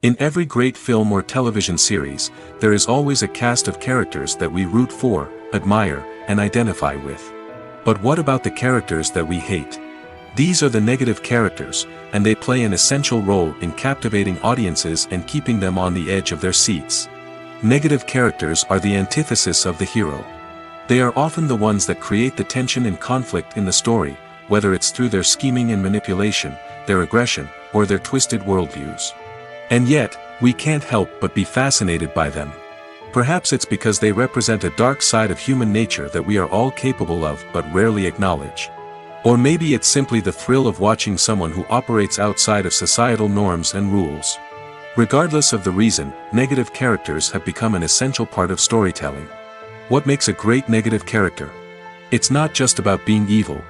In every great film or television series, there is always a cast of characters that we root for, admire, and identify with. But what about the characters that we hate? These are the negative characters, and they play an essential role in captivating audiences and keeping them on the edge of their seats. Negative characters are the antithesis of the hero. They are often the ones that create the tension and conflict in the story, whether it's through their scheming and manipulation, their aggression, or their twisted worldviews. And yet, we can't help but be fascinated by them. Perhaps it's because they represent a dark side of human nature that we are all capable of but rarely acknowledge. Or maybe it's simply the thrill of watching someone who operates outside of societal norms and rules. Regardless of the reason, negative characters have become an essential part of storytelling. What makes a great negative character? It's not just about being evil.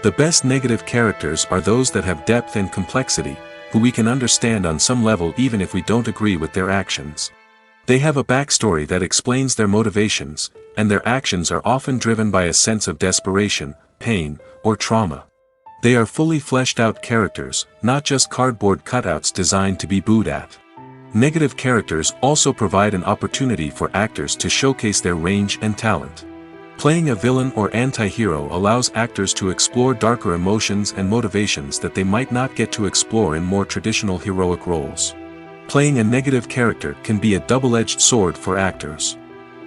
The best negative characters are those that have depth and complexity, who we can understand on some level even if we don't agree with their actions. They have a backstory that explains their motivations, and their actions are often driven by a sense of desperation, pain, or trauma. They are fully fleshed out characters, not just cardboard cutouts designed to be booed at. Negative characters also provide an opportunity for actors to showcase their range and talent. Playing a villain or anti-hero allows actors to explore darker emotions and motivations that they might not get to explore in more traditional heroic roles. Playing a negative character can be a double-edged sword for actors.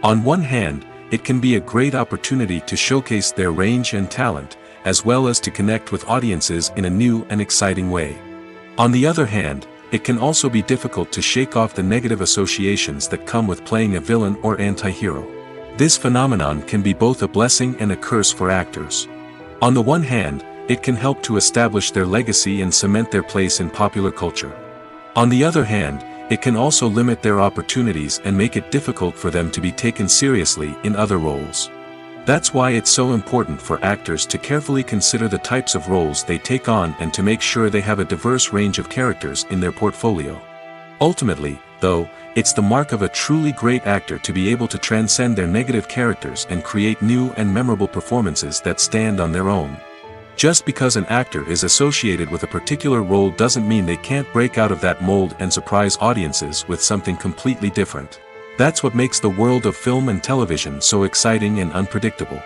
On one hand, it can be a great opportunity to showcase their range and talent, as well as to connect with audiences in a new and exciting way. On the other hand, it can also be difficult to shake off the negative associations that come with playing a villain or anti-hero. This phenomenon can be both a blessing and a curse for actors. On the one hand, it can help to establish their legacy and cement their place in popular culture. On the other hand, it can also limit their opportunities and make it difficult for them to be taken seriously in other roles. That's why it's so important for actors to carefully consider the types of roles they take on and to make sure they have a diverse range of characters in their portfolio. Ultimately, though, it's the mark of a truly great actor to be able to transcend their negative characters and create new and memorable performances that stand on their own. Just because an actor is associated with a particular role doesn't mean they can't break out of that mold and surprise audiences with something completely different. That's what makes the world of film and television so exciting and unpredictable.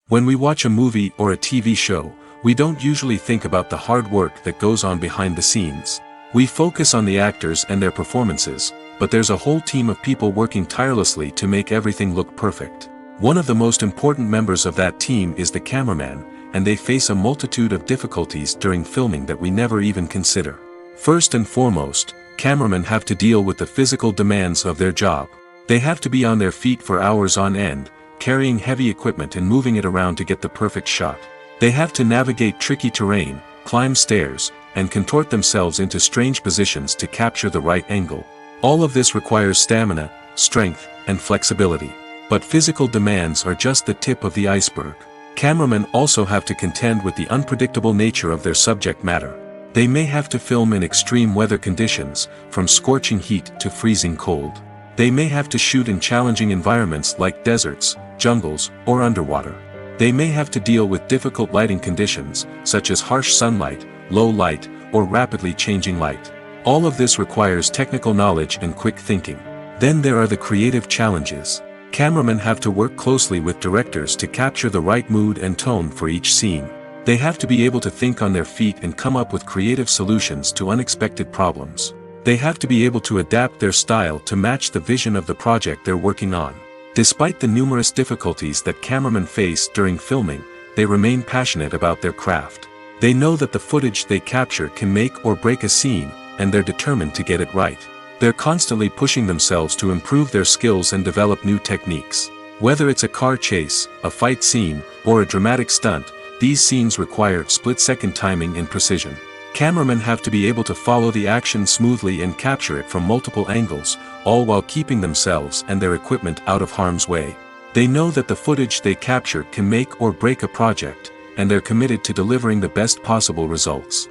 When we watch a movie or a TV show, we don't usually think about the hard work that goes on behind the scenes. We focus on the actors and their performances, but there's a whole team of people working tirelessly to make everything look perfect. One of the most important members of that team is the cameraman, and they face a multitude of difficulties during filming that we never even consider. First and foremost, cameramen have to deal with the physical demands of their job. They have to be on their feet for hours on end, carrying heavy equipment and moving it around to get the perfect shot. They have to navigate tricky terrain, climb stairs, and contort themselves into strange positions to capture the right angle. All of this requires stamina, strength, and flexibility. But physical demands are just the tip of the iceberg. Cameramen also have to contend with the unpredictable nature of their subject matter. They may have to film in extreme weather conditions, from scorching heat to freezing cold. They may have to shoot in challenging environments like deserts, jungles, or underwater. They may have to deal with difficult lighting conditions, such as harsh sunlight, low light, or rapidly changing light. All of this requires technical knowledge and quick thinking. Then there are the creative challenges. Cameramen have to work closely with directors to capture the right mood and tone for each scene. They have to be able to think on their feet and come up with creative solutions to unexpected problems. They have to be able to adapt their style to match the vision of the project they're working on. Despite the numerous difficulties that cameramen face during filming, they remain passionate about their craft. They know that the footage they capture can make or break a scene, and they're determined to get it right. They're constantly pushing themselves to improve their skills and develop new techniques. Whether it's a car chase, a fight scene, or a dramatic stunt, these scenes require split-second timing and precision. Cameramen have to be able to follow the action smoothly and capture it from multiple angles, all while keeping themselves and their equipment out of harm's way. They know that the footage they capture can make or break a project, and they're committed to delivering the best possible results.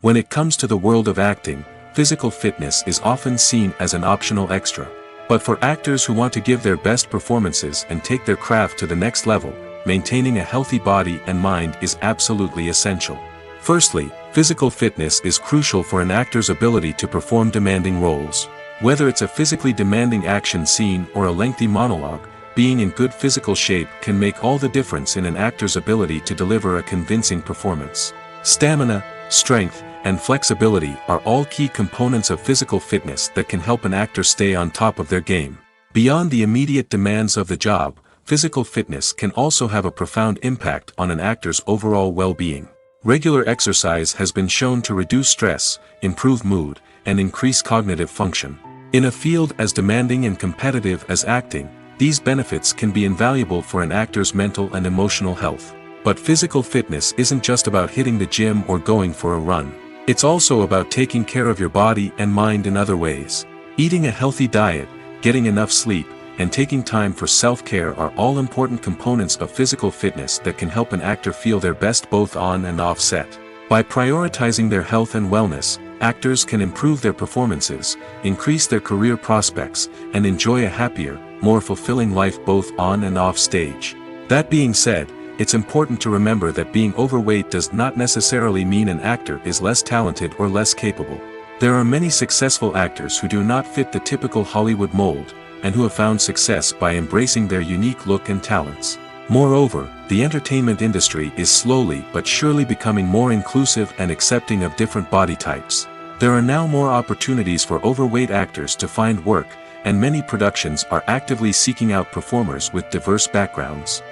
When it comes to the world of acting, physical fitness is often seen as an optional extra. But for actors who want to give their best performances and take their craft to the next level, maintaining a healthy body and mind is absolutely essential. Firstly, physical fitness is crucial for an actor's ability to perform demanding roles. Whether it's a physically demanding action scene or a lengthy monologue, being in good physical shape can make all the difference in an actor's ability to deliver a convincing performance. Stamina, strength, and flexibility are all key components of physical fitness that can help an actor stay on top of their game. Beyond the immediate demands of the job, physical fitness can also have a profound impact on an actor's overall well-being. Regular exercise has been shown to reduce stress, improve mood, and increase cognitive function. In a field as demanding and competitive as acting, these benefits can be invaluable for an actor's mental and emotional health. But physical fitness isn't just about hitting the gym or going for a run. It's also about taking care of your body and mind in other ways. Eating a healthy diet, getting enough sleep, and taking time for self-care are all important components of physical fitness that can help an actor feel their best both on and off set. By prioritizing their health and wellness, actors can improve their performances, increase their career prospects, and enjoy a happier, more fulfilling life both on and off stage. That being said, it's important to remember that being overweight does not necessarily mean an actor is less talented or less capable. There are many successful actors who do not fit the typical Hollywood mold, and who have found success by embracing their unique look and talents. Moreover, the entertainment industry is slowly but surely becoming more inclusive and accepting of different body types. There are now more opportunities for overweight actors to find work, and many productions are actively seeking out performers with diverse backgrounds.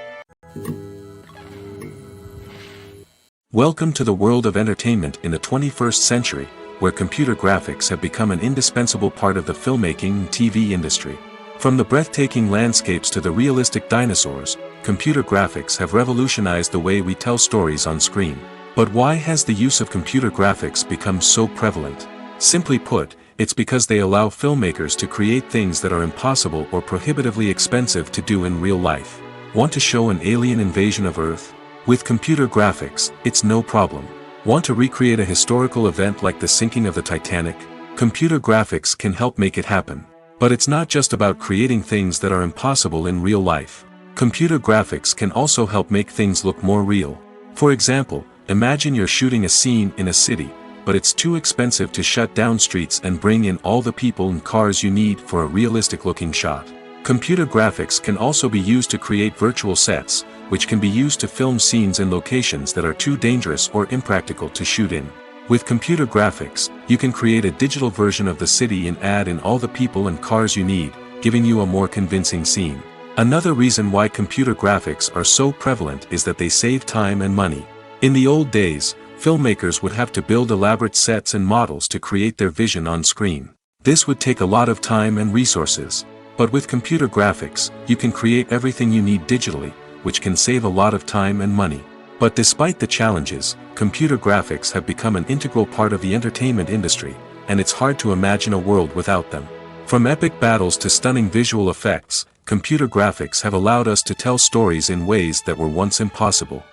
Welcome to the world of entertainment in the 21st century, where computer graphics have become an indispensable part of the filmmaking and TV industry. From the breathtaking landscapes to the realistic dinosaurs, computer graphics have revolutionized the way we tell stories on screen. But why has the use of computer graphics become so prevalent? Simply put, it's because they allow filmmakers to create things that are impossible or prohibitively expensive to do in real life. Want to show an alien invasion of Earth? With computer graphics, it's no problem. Want to recreate a historical event like the sinking of the Titanic? Computer graphics can help make it happen. But it's not just about creating things that are impossible in real life. Computer graphics can also help make things look more real. For example, imagine you're shooting a scene in a city, but it's too expensive to shut down streets and bring in all the people and cars you need for a realistic-looking shot. Computer graphics can also be used to create virtual sets, which can be used to film scenes in locations that are too dangerous or impractical to shoot in. With computer graphics, you can create a digital version of the city and add in all the people and cars you need, giving you a more convincing scene. Another reason why computer graphics are so prevalent is that they save time and money. In the old days, filmmakers would have to build elaborate sets and models to create their vision on screen. This would take a lot of time and resources. But with computer graphics, you can create everything you need digitally, which can save a lot of time and money. But despite the challenges, computer graphics have become an integral part of the entertainment industry, and it's hard to imagine a world without them. From epic battles to stunning visual effects, computer graphics have allowed us to tell stories in ways that were once impossible.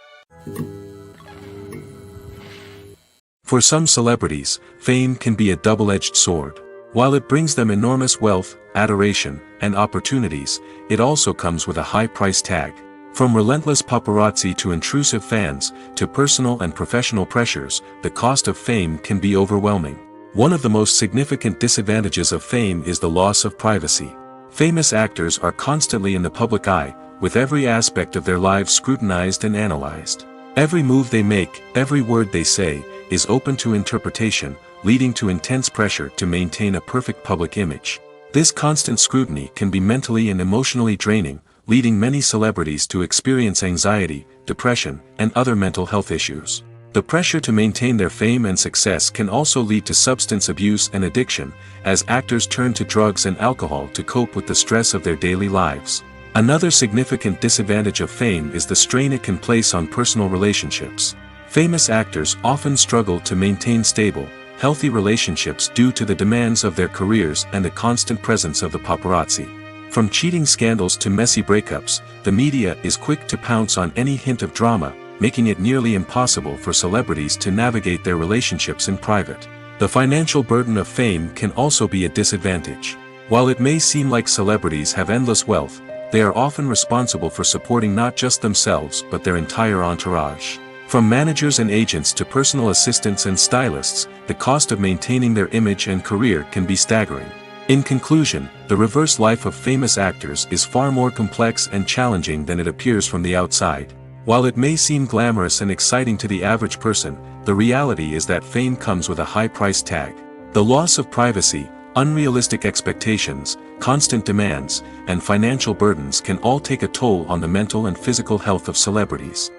For some celebrities, fame can be a double-edged sword. While it brings them enormous wealth, adoration, and opportunities, it also comes with a high price tag. From relentless paparazzi to intrusive fans, to personal and professional pressures, the cost of fame can be overwhelming. One of the most significant disadvantages of fame is the loss of privacy. Famous actors are constantly in the public eye, with every aspect of their lives scrutinized and analyzed. Every move they make, every word they say, is open to interpretation, leading to intense pressure to maintain a perfect public image. This constant scrutiny can be mentally and emotionally draining, leading many celebrities to experience anxiety, depression, and other mental health issues. The pressure to maintain their fame and success can also lead to substance abuse and addiction, as actors turn to drugs and alcohol to cope with the stress of their daily lives. Another significant disadvantage of fame is the strain it can place on personal relationships. Famous actors often struggle to maintain stable, healthy relationships due to the demands of their careers and the constant presence of the paparazzi. From cheating scandals to messy breakups, the media is quick to pounce on any hint of drama, making it nearly impossible for celebrities to navigate their relationships in private. The financial burden of fame can also be a disadvantage. While it may seem like celebrities have endless wealth, they are often responsible for supporting not just themselves but their entire entourage. From managers and agents to personal assistants and stylists, the cost of maintaining their image and career can be staggering. In conclusion, the reverse life of famous actors is far more complex and challenging than it appears from the outside. While it may seem glamorous and exciting to the average person, the reality is that fame comes with a high price tag. The loss of privacy, unrealistic expectations, constant demands, and financial burdens can all take a toll on the mental and physical health of celebrities.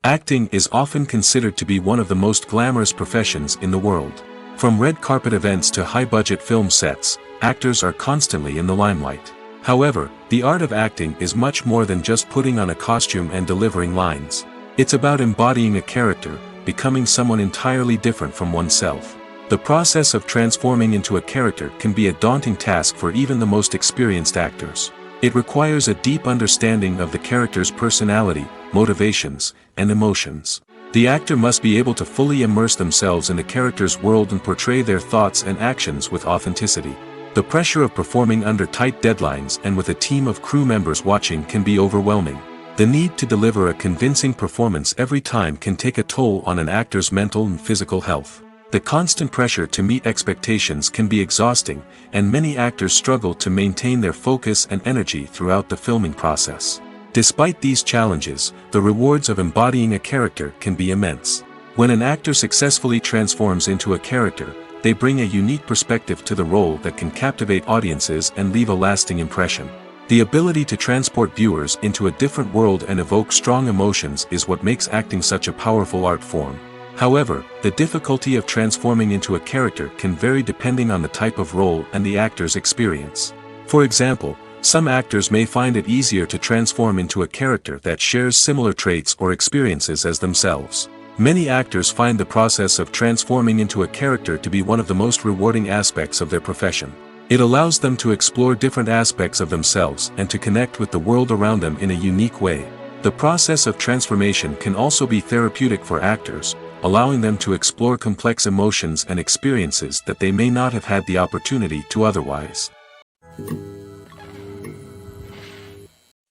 Acting is often considered to be one of the most glamorous professions in the world. From red carpet events to high-budget film sets, actors are constantly in the limelight. However, the art of acting is much more than just putting on a costume and delivering lines. It's about embodying a character, becoming someone entirely different from oneself. The process of transforming into a character can be a daunting task for even the most experienced actors. It requires a deep understanding of the character's personality, motivations, and emotions. The actor must be able to fully immerse themselves in the character's world and portray their thoughts and actions with authenticity. The pressure of performing under tight deadlines and with a team of crew members watching can be overwhelming. The need to deliver a convincing performance every time can take a toll on an actor's mental and physical health. The constant pressure to meet expectations can be exhausting, and many actors struggle to maintain their focus and energy throughout the filming process. Despite these challenges, the rewards of embodying a character can be immense. When an actor successfully transforms into a character, they bring a unique perspective to the role that can captivate audiences and leave a lasting impression. The ability to transport viewers into a different world and evoke strong emotions is what makes acting such a powerful art form. However, the difficulty of transforming into a character can vary depending on the type of role and the actor's experience. For example, some actors may find it easier to transform into a character that shares similar traits or experiences as themselves. Many actors find the process of transforming into a character to be one of the most rewarding aspects of their profession. It allows them to explore different aspects of themselves and to connect with the world around them in a unique way. The process of transformation can also be therapeutic for actors, allowing them to explore complex emotions and experiences that they may not have had the opportunity to otherwise.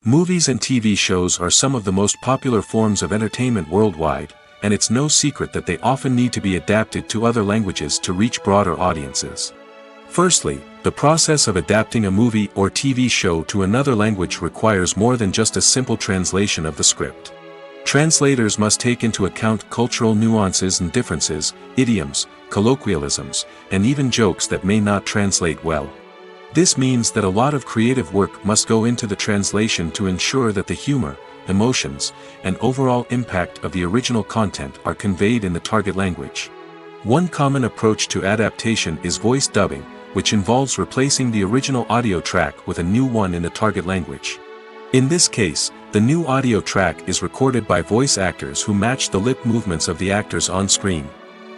Movies and TV shows are some of the most popular forms of entertainment worldwide, and it's no secret that they often need to be adapted to other languages to reach broader audiences. Firstly, the process of adapting a movie or TV show to another language requires more than just a simple translation of the script. Translators must take into account cultural nuances and differences, idioms, colloquialisms, and even jokes that may not translate well. This means that a lot of creative work must go into the translation to ensure that the humor, emotions, and overall impact of the original content are conveyed in the target language. One common approach to adaptation is voice dubbing, which involves replacing the original audio track with a new one in the target language. In this case, the new audio track is recorded by voice actors who match the lip movements of the actors on screen.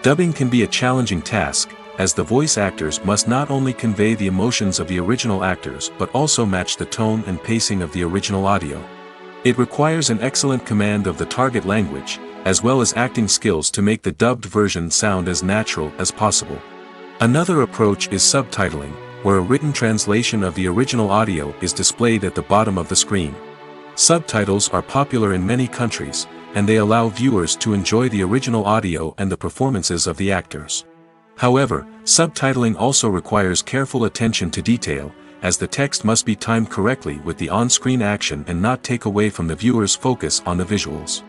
Dubbing can be a challenging task, as the voice actors must not only convey the emotions of the original actors but also match the tone and pacing of the original audio. It requires an excellent command of the target language, as well as acting skills to make the dubbed version sound as natural as possible. Another approach is subtitling, where a written translation of the original audio is displayed at the bottom of the screen. Subtitles are popular in many countries, and they allow viewers to enjoy the original audio and the performances of the actors. However, subtitling also requires careful attention to detail, as the text must be timed correctly with the on-screen action and not take away from the viewer's focus on the visuals.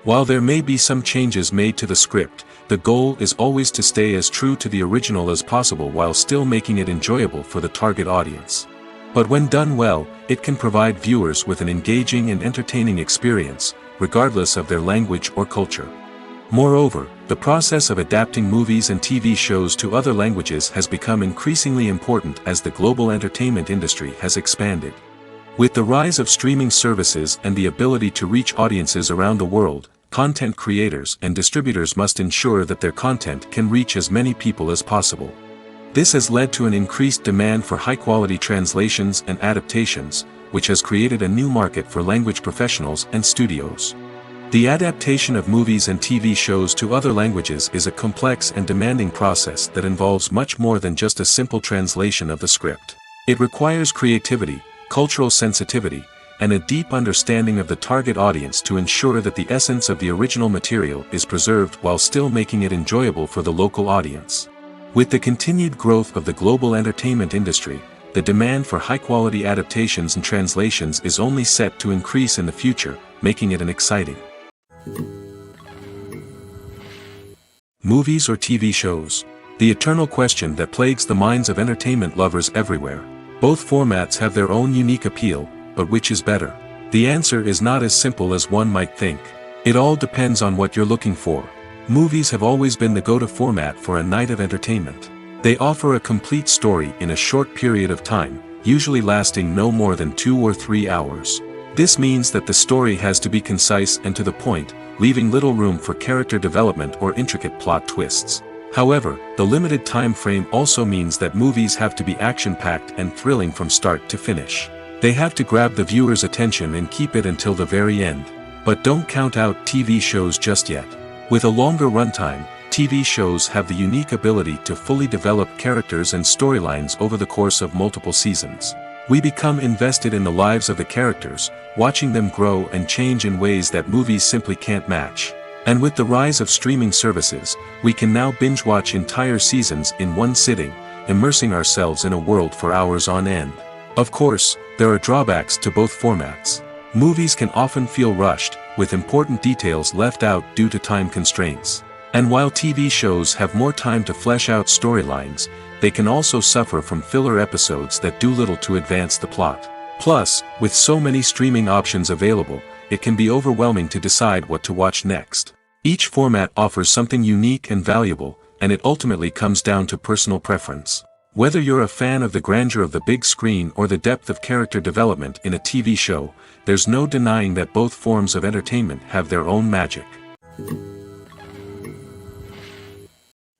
While there may be some changes made to the script, the goal is always to stay as true to the original as possible while still making it enjoyable for the target audience. But when done well, it can provide viewers with an engaging and entertaining experience, regardless of their language or culture. Moreover, the process of adapting movies and TV shows to other languages has become increasingly important as the global entertainment industry has expanded. With the rise of streaming services and the ability to reach audiences around the world, content creators and distributors must ensure that their content can reach as many people as possible. This has led to an increased demand for high-quality translations and adaptations, which has created a new market for language professionals and studios. The adaptation of movies and TV shows to other languages is a complex and demanding process that involves much more than just a simple translation of the script. It requires creativity, cultural sensitivity, and a deep understanding of the target audience to ensure that the essence of the original material is preserved while still making it enjoyable for the local audience. With the continued growth of the global entertainment industry, the demand for high-quality adaptations and translations is only set to increase in the future, making it an exciting movies or TV shows. The eternal question that plagues the minds of entertainment lovers everywhere. Both formats have their own unique appeal, but which is better? The answer is not as simple as one might think. It all depends on what you're looking for. Movies have always been the go-to format for a night of entertainment. They offer a complete story in a short period of time, usually lasting no more than 2 or 3 hours. This means that the story has to be concise and to the point, leaving little room for character development or intricate plot twists. However, the limited time frame also means that movies have to be action-packed and thrilling from start to finish. They have to grab the viewer's attention and keep it until the very end. But don't count out TV shows just yet. With a longer runtime, TV shows have the unique ability to fully develop characters and storylines over the course of multiple seasons. We become invested in the lives of the characters, watching them grow and change in ways that movies simply can't match. And with the rise of streaming services, we can now binge-watch entire seasons in one sitting, immersing ourselves in a world for hours on end. Of course, there are drawbacks to both formats. Movies can often feel rushed, with important details left out due to time constraints. And while TV shows have more time to flesh out storylines, they can also suffer from filler episodes that do little to advance the plot. Plus, with so many streaming options available, it can be overwhelming to decide what to watch next. Each format offers something unique and valuable, and it ultimately comes down to personal preference. Whether you're a fan of the grandeur of the big screen or the depth of character development in a TV show, there's no denying that both forms of entertainment have their own magic.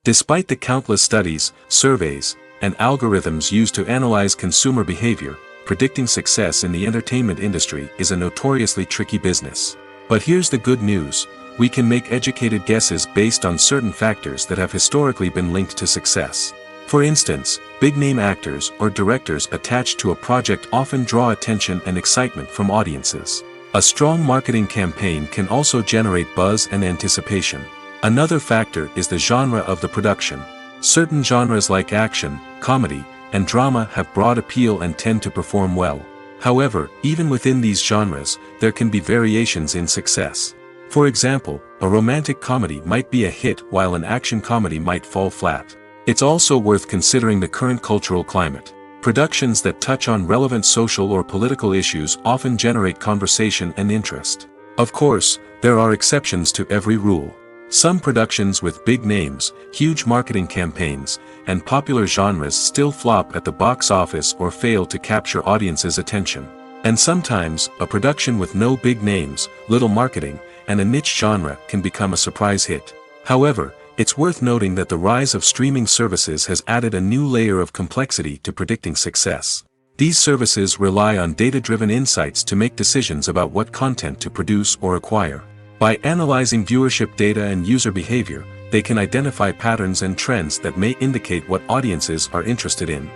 Despite the countless studies, surveys, and algorithms used to analyze consumer behavior, predicting success in the entertainment industry is a notoriously tricky business. But here's the good news: we can make educated guesses based on certain factors that have historically been linked to success. For instance, big-name actors or directors attached to a project often draw attention and excitement from audiences. A strong marketing campaign can also generate buzz and anticipation. Another factor is the genre of the production. Certain genres like action, comedy, and drama have broad appeal and tend to perform well. However, even within these genres, there can be variations in success. For example, a romantic comedy might be a hit while an action comedy might fall flat. It's also worth considering the current cultural climate. Productions that touch on relevant social or political issues often generate conversation and interest. Of course, there are exceptions to every rule. Some productions with big names, huge marketing campaigns, and popular genres still flop at the box office or fail to capture audiences' attention. And sometimes, a production with no big names, little marketing, and a niche genre can become a surprise hit. However, it's worth noting that the rise of streaming services has added a new layer of complexity to predicting success. These services rely on data-driven insights to make decisions about what content to produce or acquire. By analyzing viewership data and user behavior, they can identify patterns and trends that may indicate what audiences are interested in.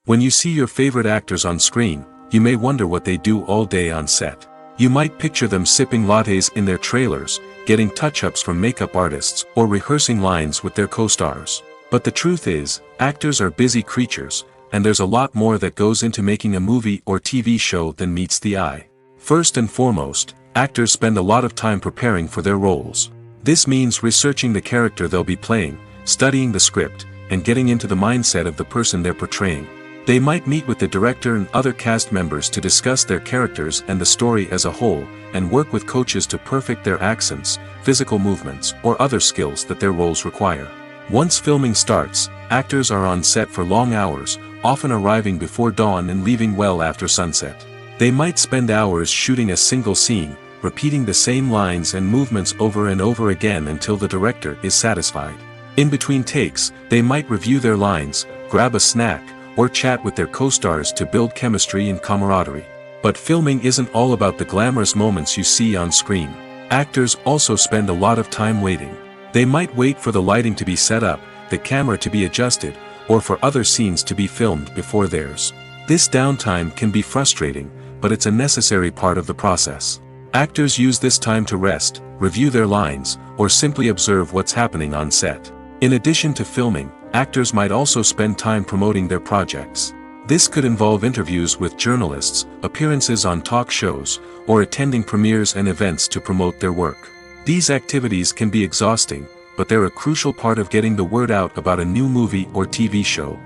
When you see your favorite actors on screen, you may wonder what they do all day on set. You might picture them sipping lattes in their trailers, getting touch-ups from makeup artists, or rehearsing lines with their co-stars. But the truth is, actors are busy creatures, and there's a lot more that goes into making a movie or TV show than meets the eye. First and foremost, actors spend a lot of time preparing for their roles. This means researching the character they'll be playing, studying the script, and getting into the mindset of the person they're portraying. They might meet with the director and other cast members to discuss their characters and the story as a whole, and work with coaches to perfect their accents, physical movements, or other skills that their roles require. Once filming starts, actors are on set for long hours, often arriving before dawn and leaving well after sunset. They might spend hours shooting a single scene, repeating the same lines and movements over and over again until the director is satisfied. In between takes, they might review their lines, grab a snack, or chat with their co-stars to build chemistry and camaraderie. But filming isn't all about the glamorous moments you see on screen. Actors also spend a lot of time waiting. They might wait for the lighting to be set up, the camera to be adjusted, or for other scenes to be filmed before theirs. This downtime can be frustrating, but it's a necessary part of the process. Actors use this time to rest, review their lines, or simply observe what's happening on set. In addition to filming, actors might also spend time promoting their projects. This could involve interviews with journalists, appearances on talk shows, or attending premieres and events to promote their work. These activities can be exhausting, but they're a crucial part of getting the word out about a new movie or TV show.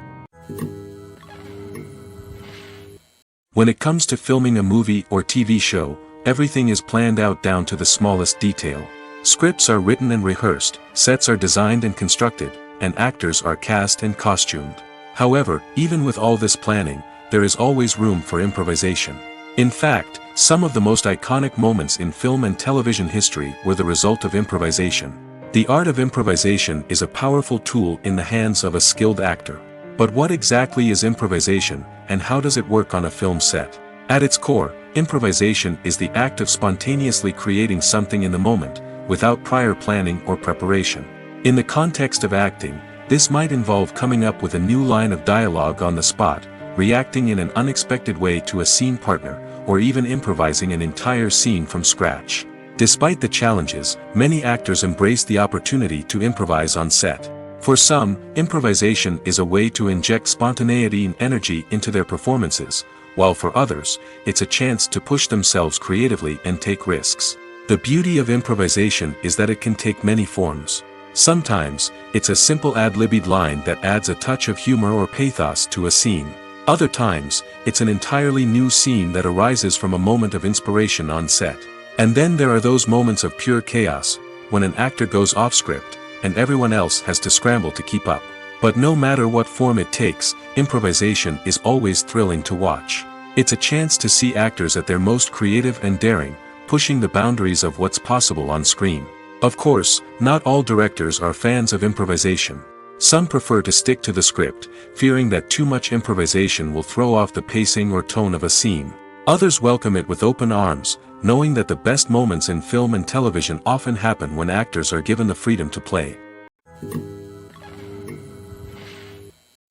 When it comes to filming a movie or TV show, everything is planned out down to the smallest detail. Scripts are written and rehearsed, sets are designed and constructed, and actors are cast and costumed. However, even with all this planning, there is always room for improvisation. In fact, some of the most iconic moments in film and television history were the result of improvisation. The art of improvisation is a powerful tool in the hands of a skilled actor. But what exactly is improvisation, and how does it work on a film set? At its core, improvisation is the act of spontaneously creating something in the moment, without prior planning or preparation. In the context of acting, this might involve coming up with a new line of dialogue on the spot, reacting in an unexpected way to a scene partner, or even improvising an entire scene from scratch. Despite the challenges, many actors embrace the opportunity to improvise on set. For some, improvisation is a way to inject spontaneity and energy into their performances, while for others, it's a chance to push themselves creatively and take risks. The beauty of improvisation is that it can take many forms. Sometimes, it's a simple ad-libbed line that adds a touch of humor or pathos to a scene. Other times, it's an entirely new scene that arises from a moment of inspiration on set. And then there are those moments of pure chaos, when an actor goes off script, and everyone else has to scramble to keep up. But no matter what form it takes, improvisation is always thrilling to watch. It's a chance to see actors at their most creative and daring, pushing the boundaries of what's possible on screen. Of course, not all directors are fans of improvisation. Some prefer to stick to the script, fearing that too much improvisation will throw off the pacing or tone of a scene. Others welcome it with open arms, knowing that the best moments in film and television often happen when actors are given the freedom to play.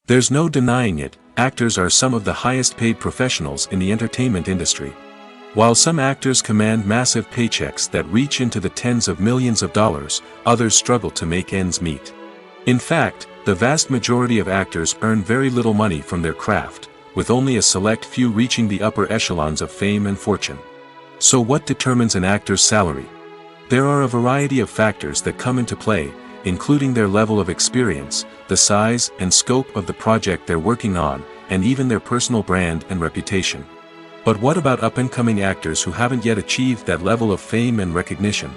There's no denying it, actors are some of the highest paid professionals in the entertainment industry. While some actors command massive paychecks that reach into the tens of millions of dollars, others struggle to make ends meet. In fact, the vast majority of actors earn very little money from their craft, with only a select few reaching the upper echelons of fame and fortune. So what determines an actor's salary? There are a variety of factors that come into play, including their level of experience, the size and scope of the project they're working on, and even their personal brand and reputation. But what about up-and-coming actors who haven't yet achieved that level of fame and recognition?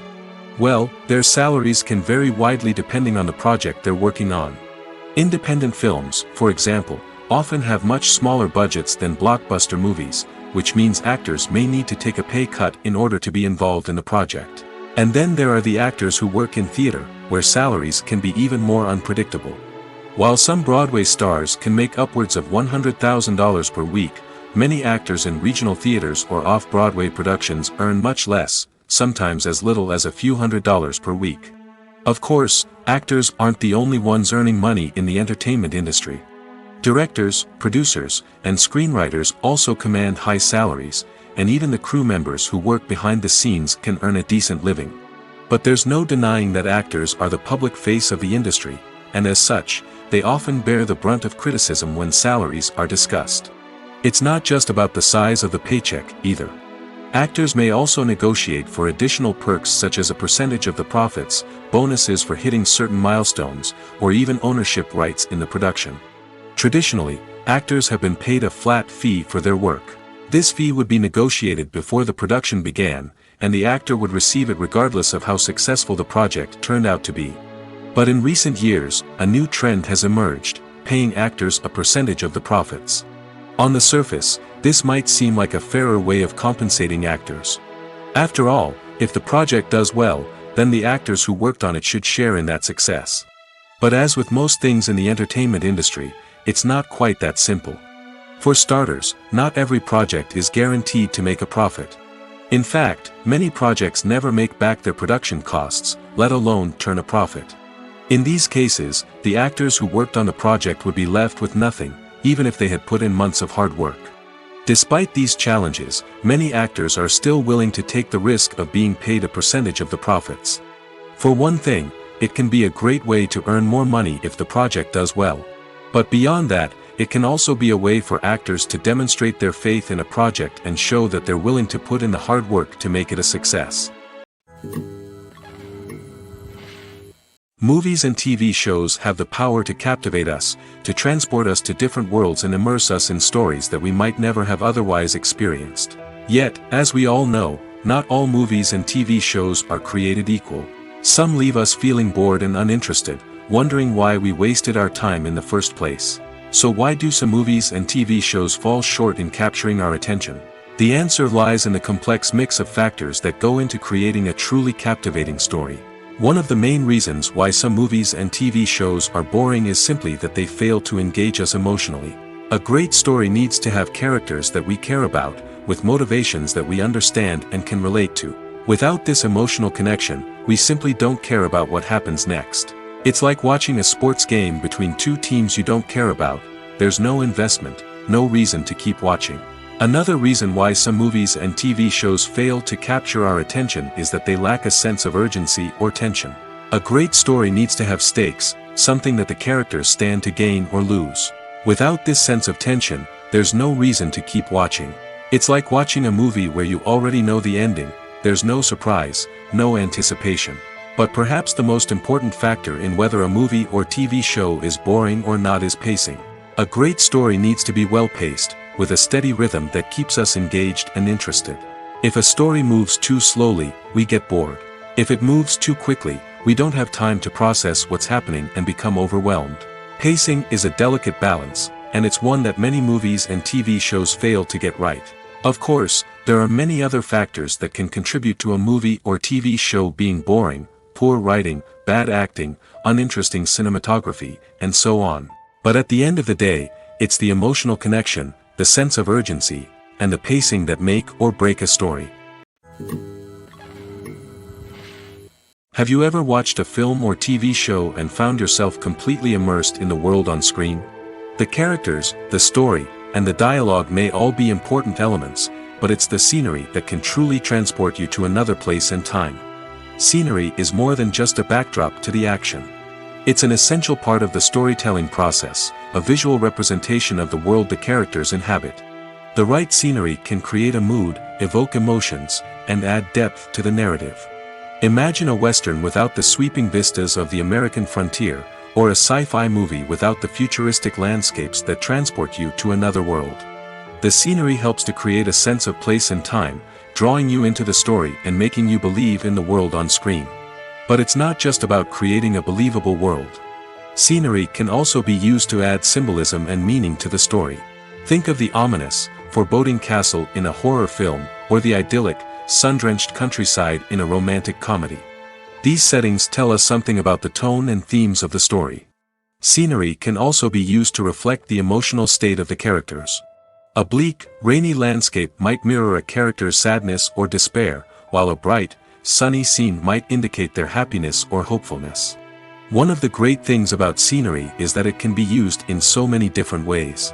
Well, their salaries can vary widely depending on the project they're working on. Independent films, for example, often have much smaller budgets than blockbuster movies, which means actors may need to take a pay cut in order to be involved in the project. And then there are the actors who work in theater, where salaries can be even more unpredictable. While some Broadway stars can make upwards of $100,000 per week, many actors in regional theaters or off-Broadway productions earn much less, sometimes as little as a few $100s per week. Of course, actors aren't the only ones earning money in the entertainment industry. Directors, producers, and screenwriters also command high salaries, and even the crew members who work behind the scenes can earn a decent living. But there's no denying that actors are the public face of the industry, and as such, they often bear the brunt of criticism when salaries are discussed. It's not just about the size of the paycheck, either. Actors may also negotiate for additional perks such as a percentage of the profits, bonuses for hitting certain milestones, or even ownership rights in the production. Traditionally, actors have been paid a flat fee for their work. This fee would be negotiated before the production began, and the actor would receive it regardless of how successful the project turned out to be. But in recent years, a new trend has emerged, paying actors a percentage of the profits. On the surface, this might seem like a fairer way of compensating actors. After all, if the project does well, then the actors who worked on it should share in that success. But as with most things in the entertainment industry, it's not quite that simple. For starters, not every project is guaranteed to make a profit. In fact, many projects never make back their production costs, let alone turn a profit. In these cases, the actors who worked on the project would be left with nothing, even if they had put in months of hard work. Despite these challenges, many actors are still willing to take the risk of being paid a percentage of the profits. For one thing, it can be a great way to earn more money if the project does well. But beyond that, it can also be a way for actors to demonstrate their faith in a project and show that they're willing to put in the hard work to make it a success. Movies and TV shows have the power to captivate us, to transport us to different worlds and immerse us in stories that we might never have otherwise experienced. Yet, as we all know, not all movies and TV shows are created equal. Some leave us feeling bored and uninterested, wondering why we wasted our time in the first place. So why do some movies and TV shows fall short in capturing our attention? The answer lies in the complex mix of factors that go into creating a truly captivating story. One of the main reasons why some movies and TV shows are boring is simply that they fail to engage us emotionally. A great story needs to have characters that we care about, with motivations that we understand and can relate to. Without this emotional connection, we simply don't care about what happens next. It's like watching a sports game between two teams you don't care about. There's no investment, no reason to keep watching. Another reason why some movies and TV shows fail to capture our attention is that they lack a sense of urgency or tension. A great story needs to have stakes, something that the characters stand to gain or lose. Without this sense of tension, there's no reason to keep watching. It's like watching a movie where you already know the ending. There's no surprise, no anticipation. But perhaps the most important factor in whether a movie or TV show is boring or not is pacing. A great story needs to be well-paced, with a steady rhythm that keeps us engaged and interested. If a story moves too slowly, we get bored. If it moves too quickly, we don't have time to process what's happening and become overwhelmed. Pacing is a delicate balance, and it's one that many movies and TV shows fail to get right. Of course, there are many other factors that can contribute to a movie or TV show being boring: poor writing, bad acting, uninteresting cinematography, and so on. But at the end of the day, it's the emotional connection, the sense of urgency, and the pacing that make or break a story. Have you ever watched a film or TV show and found yourself completely immersed in the world on screen? The characters, the story, and the dialogue may all be important elements, but it's the scenery that can truly transport you to another place and time. Scenery is more than just a backdrop to the action. It's an essential part of the storytelling process, a visual representation of the world the characters inhabit. The right scenery can create a mood, evoke emotions, and add depth to the narrative. Imagine a Western without the sweeping vistas of the American frontier, or a sci-fi movie without the futuristic landscapes that transport you to another world. The scenery helps to create a sense of place and time, drawing you into the story and making you believe in the world on screen. But it's not just about creating a believable world. Scenery can also be used to add symbolism and meaning to the story. Think of the ominous, foreboding castle in a horror film, or the idyllic, sun-drenched countryside in a romantic comedy. These settings tell us something about the tone and themes of the story. Scenery can also be used to reflect the emotional state of the characters. A bleak, rainy landscape might mirror a character's sadness or despair, while a bright, sunny scene might indicate their happiness or hopefulness. One of the great things about scenery is that it can be used in so many different ways.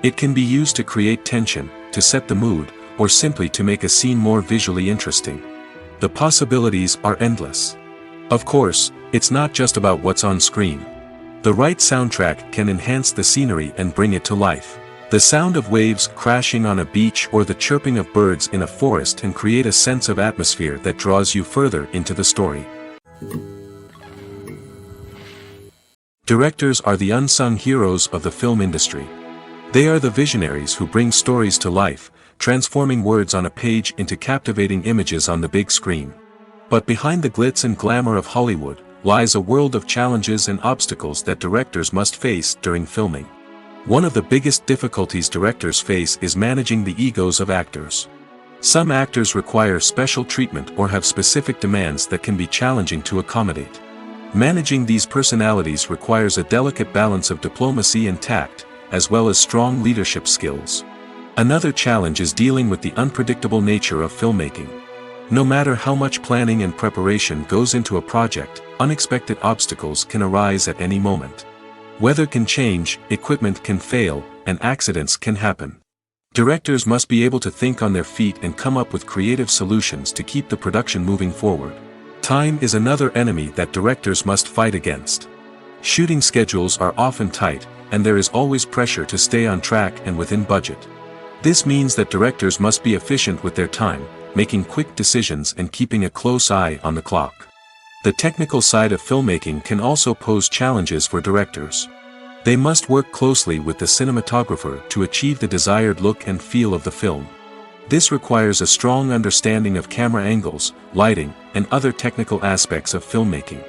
It can be used to create tension, to set the mood, or simply to make a scene more visually interesting. The possibilities are endless. Of course, it's not just about what's on screen. The right soundtrack can enhance the scenery and bring it to life. The sound of waves crashing on a beach or the chirping of birds in a forest can create a sense of atmosphere that draws you further into the story. Directors are the unsung heroes of the film industry. They are the visionaries who bring stories to life, transforming words on a page into captivating images on the big screen. But behind the glitz and glamour of Hollywood lies a world of challenges and obstacles that directors must face during filming. One of the biggest difficulties directors face is managing the egos of actors. Some actors require special treatment or have specific demands that can be challenging to accommodate. Managing these personalities requires a delicate balance of diplomacy and tact, as well as strong leadership skills. Another challenge is dealing with the unpredictable nature of filmmaking. No matter how much planning and preparation goes into a project, unexpected obstacles can arise at any moment. Weather can change, equipment can fail, and accidents can happen. Directors must be able to think on their feet and come up with creative solutions to keep the production moving forward. Time is another enemy that directors must fight against. Shooting schedules are often tight, and there is always pressure to stay on track and within budget. This means that directors must be efficient with their time, making quick decisions and keeping a close eye on the clock. The technical side of filmmaking can also pose challenges for directors. They must work closely with the cinematographer to achieve the desired look and feel of the film. This requires a strong understanding of camera angles, lighting, and other technical aspects of filmmaking.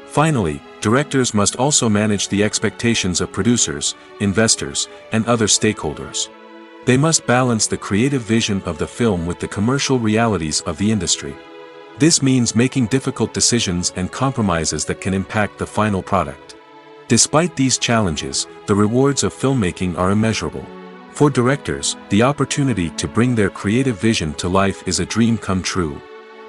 Finally, directors must also manage the expectations of producers, investors, and other stakeholders. They must balance the creative vision of the film with the commercial realities of the industry. This means making difficult decisions and compromises that can impact the final product. Despite these challenges, the rewards of filmmaking are immeasurable. For directors, the opportunity to bring their creative vision to life is a dream come true.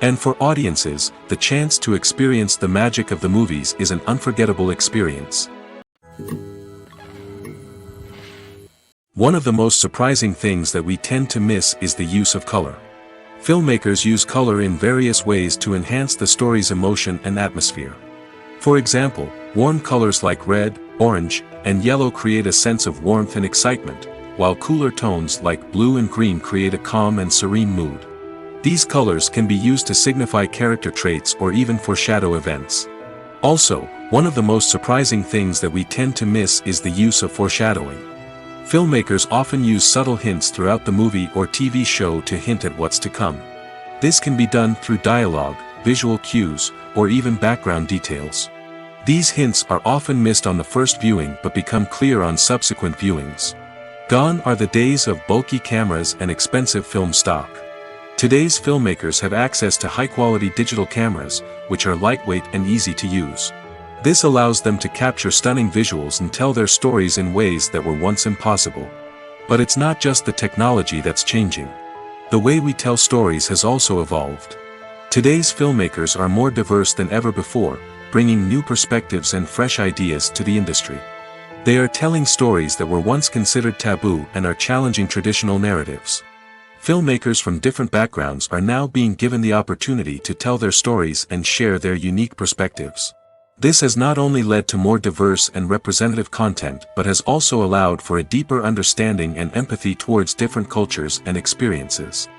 And for audiences, the chance to experience the magic of the movies is an unforgettable experience. One of the most surprising things that we tend to miss is the use of color. Filmmakers use color in various ways to enhance the story's emotion and atmosphere. For example, warm colors like red, orange, and yellow create a sense of warmth and excitement, while cooler tones like blue and green create a calm and serene mood. These colors can be used to signify character traits or even foreshadow events. Also, one of the most surprising things that we tend to miss is the use of foreshadowing. Filmmakers often use subtle hints throughout the movie or TV show to hint at what's to come. This can be done through dialogue, visual cues, or even background details. These hints are often missed on the first viewing but become clear on subsequent viewings. Gone are the days of bulky cameras and expensive film stock. Today's filmmakers have access to high-quality digital cameras, which are lightweight and easy to use. This allows them to capture stunning visuals and tell their stories in ways that were once impossible. But it's not just the technology that's changing. The way we tell stories has also evolved. Today's filmmakers are more diverse than ever before, bringing new perspectives and fresh ideas to the industry. They are telling stories that were once considered taboo and are challenging traditional narratives. Filmmakers from different backgrounds are now being given the opportunity to tell their stories and share their unique perspectives. This has not only led to more diverse and representative content but has also allowed for a deeper understanding and empathy towards different cultures and experiences.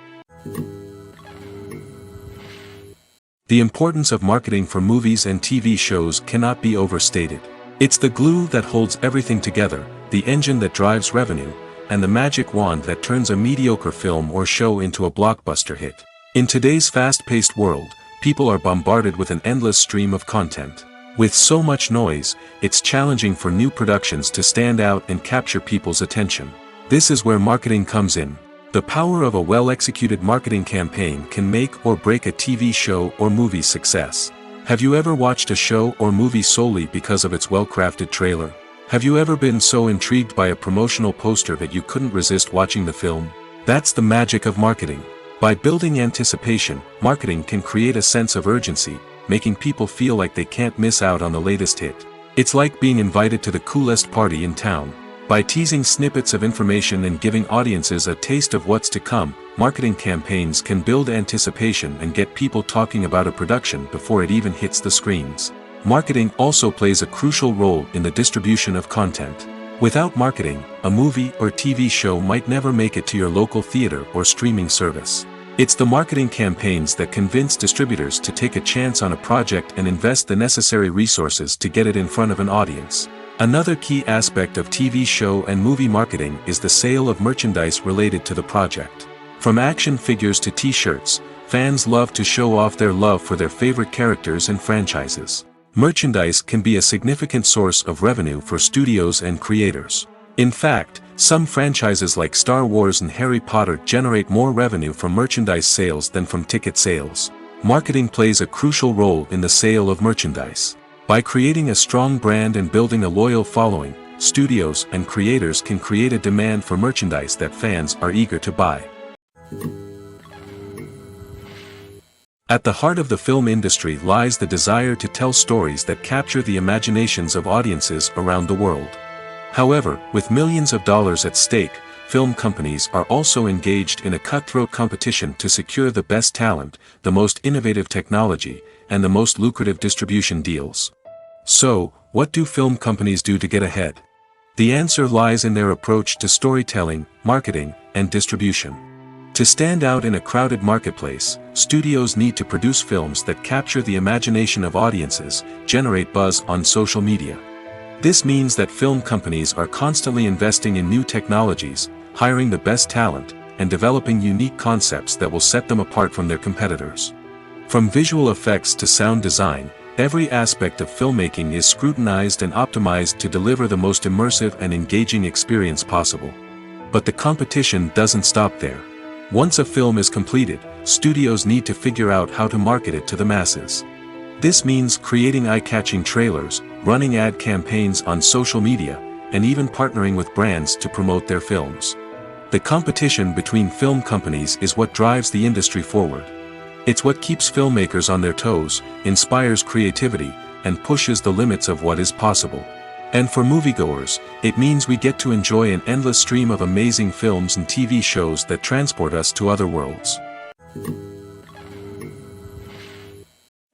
The importance of marketing for movies and TV shows cannot be overstated. It's the glue that holds everything together, the engine that drives revenue, and the magic wand that turns a mediocre film or show into a blockbuster hit. In today's fast-paced world, people are bombarded with an endless stream of content. With so much noise, it's challenging for new productions to stand out and capture people's attention. This is where marketing comes in. The power of a well-executed marketing campaign can make or break a TV show or movie's success. Have you ever watched a show or movie solely because of its well-crafted trailer? Have you ever been so intrigued by a promotional poster that you couldn't resist watching the film? That's the magic of marketing. By building anticipation, marketing can create a sense of urgency, making people feel like they can't miss out on the latest hit. It's like being invited to the coolest party in town. By teasing snippets of information and giving audiences a taste of what's to come, marketing campaigns can build anticipation and get people talking about a production before it even hits the screens. Marketing also plays a crucial role in the distribution of content. Without marketing, a movie or TV show might never make it to your local theater or streaming service. It's the marketing campaigns that convince distributors to take a chance on a project and invest the necessary resources to get it in front of an audience. Another key aspect of TV show and movie marketing is the sale of merchandise related to the project. From action figures to t-shirts, fans love to show off their love for their favorite characters and franchises. Merchandise can be a significant source of revenue for studios and creators. In fact, some franchises like Star Wars and Harry Potter generate more revenue from merchandise sales than from ticket sales. Marketing plays a crucial role in the sale of merchandise. By creating a strong brand and building a loyal following, studios and creators can create a demand for merchandise that fans are eager to buy. At the heart of the film industry lies the desire to tell stories that capture the imaginations of audiences around the world. However, with millions of dollars at stake, film companies are also engaged in a cutthroat competition to secure the best talent, the most innovative technology, and the most lucrative distribution deals. So, what do film companies do to get ahead? The answer lies in their approach to storytelling, marketing, and distribution. To stand out in a crowded marketplace, studios need to produce films that capture the imagination of audiences, generate buzz on social media. This means that film companies are constantly investing in new technologies, hiring the best talent, and developing unique concepts that will set them apart from their competitors. From visual effects to sound design, every aspect of filmmaking is scrutinized and optimized to deliver the most immersive and engaging experience possible. But the competition doesn't stop there. Once a film is completed, studios need to figure out how to market it to the masses. This means creating eye-catching trailers, running ad campaigns on social media, and even partnering with brands to promote their films. The competition between film companies is what drives the industry forward. It's what keeps filmmakers on their toes, inspires creativity, and pushes the limits of what is possible. And for moviegoers, it means we get to enjoy an endless stream of amazing films and TV shows that transport us to other worlds.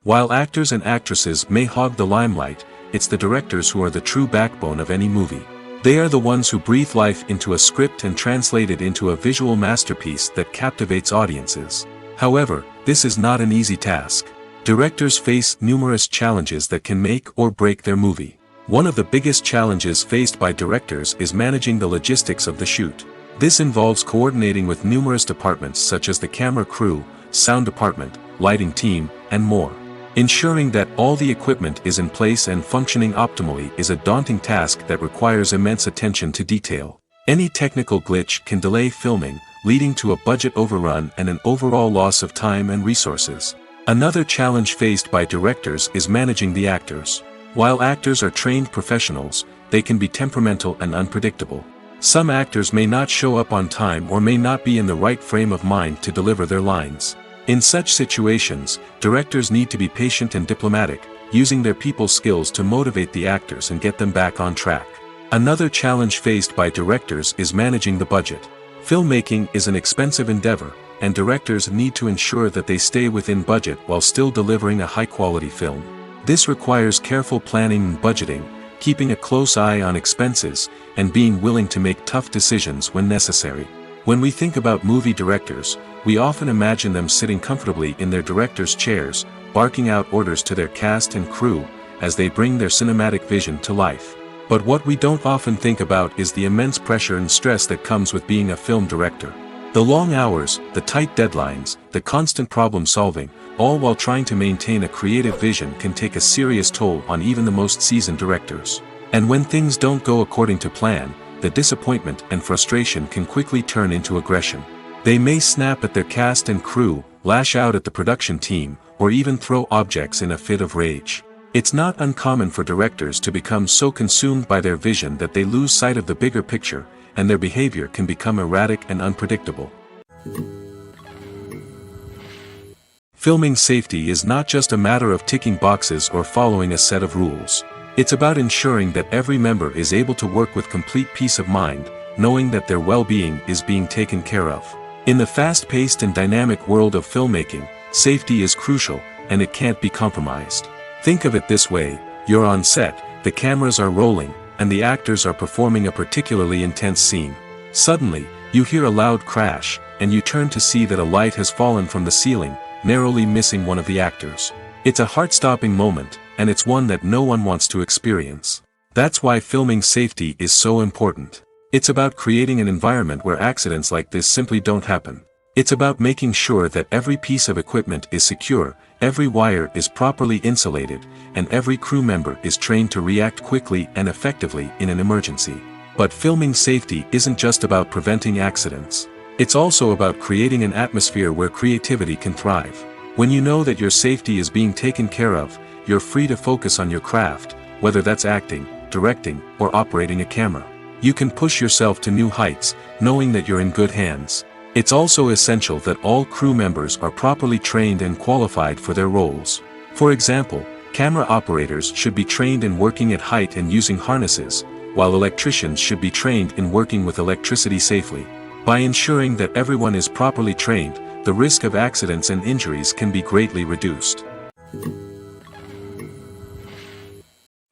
While actors and actresses may hog the limelight, it's the directors who are the true backbone of any movie. They are the ones who breathe life into a script and translate it into a visual masterpiece that captivates audiences. However, this is not an easy task. Directors face numerous challenges that can make or break their movie. One of the biggest challenges faced by directors is managing the logistics of the shoot. This involves coordinating with numerous departments such as the camera crew, sound department, lighting team, and more. Ensuring that all the equipment is in place and functioning optimally is a daunting task that requires immense attention to detail. Any technical glitch can delay filming, leading to a budget overrun and an overall loss of time and resources. Another challenge faced by directors is managing the actors. While actors are trained professionals, they can be temperamental and unpredictable. Some actors may not show up on time or may not be in the right frame of mind to deliver their lines. In such situations, directors need to be patient and diplomatic, using their people skills to motivate the actors and get them back on track. Another challenge faced by directors is managing the budget. Filmmaking is an expensive endeavor, and directors need to ensure that they stay within budget while still delivering a high-quality film. This requires careful planning and budgeting, keeping a close eye on expenses, and being willing to make tough decisions when necessary. When we think about movie directors, we often imagine them sitting comfortably in their director's chairs, barking out orders to their cast and crew, as they bring their cinematic vision to life. But what we don't often think about is the immense pressure and stress that comes with being a film director. The long hours, the tight deadlines, the constant problem solving, all while trying to maintain a creative vision can take a serious toll on even the most seasoned directors. And when things don't go according to plan, the disappointment and frustration can quickly turn into aggression. They may snap at their cast and crew, lash out at the production team, or even throw objects in a fit of rage. It's not uncommon for directors to become so consumed by their vision that they lose sight of the bigger picture, and their behavior can become erratic and unpredictable. Filming safety is not just a matter of ticking boxes or following a set of rules. It's about ensuring that every member is able to work with complete peace of mind, knowing that their well-being is being taken care of. In the fast-paced and dynamic world of filmmaking, safety is crucial, and it can't be compromised. Think of it this way: you're on set, the cameras are rolling, and the actors are performing a particularly intense scene. Suddenly, you hear a loud crash, and you turn to see that a light has fallen from the ceiling, narrowly missing one of the actors. It's a heart-stopping moment, and it's one that no one wants to experience. That's why filming safety is so important. It's about creating an environment where accidents like this simply don't happen. It's about making sure that every piece of equipment is secure, every wire is properly insulated, and every crew member is trained to react quickly and effectively in an emergency. But filming safety isn't just about preventing accidents. It's also about creating an atmosphere where creativity can thrive. When you know that your safety is being taken care of, you're free to focus on your craft, whether that's acting, directing, or operating a camera. You can push yourself to new heights, knowing that you're in good hands. It's also essential that all crew members are properly trained and qualified for their roles. For example, camera operators should be trained in working at height and using harnesses, while electricians should be trained in working with electricity safely. By ensuring that everyone is properly trained, the risk of accidents and injuries can be greatly reduced.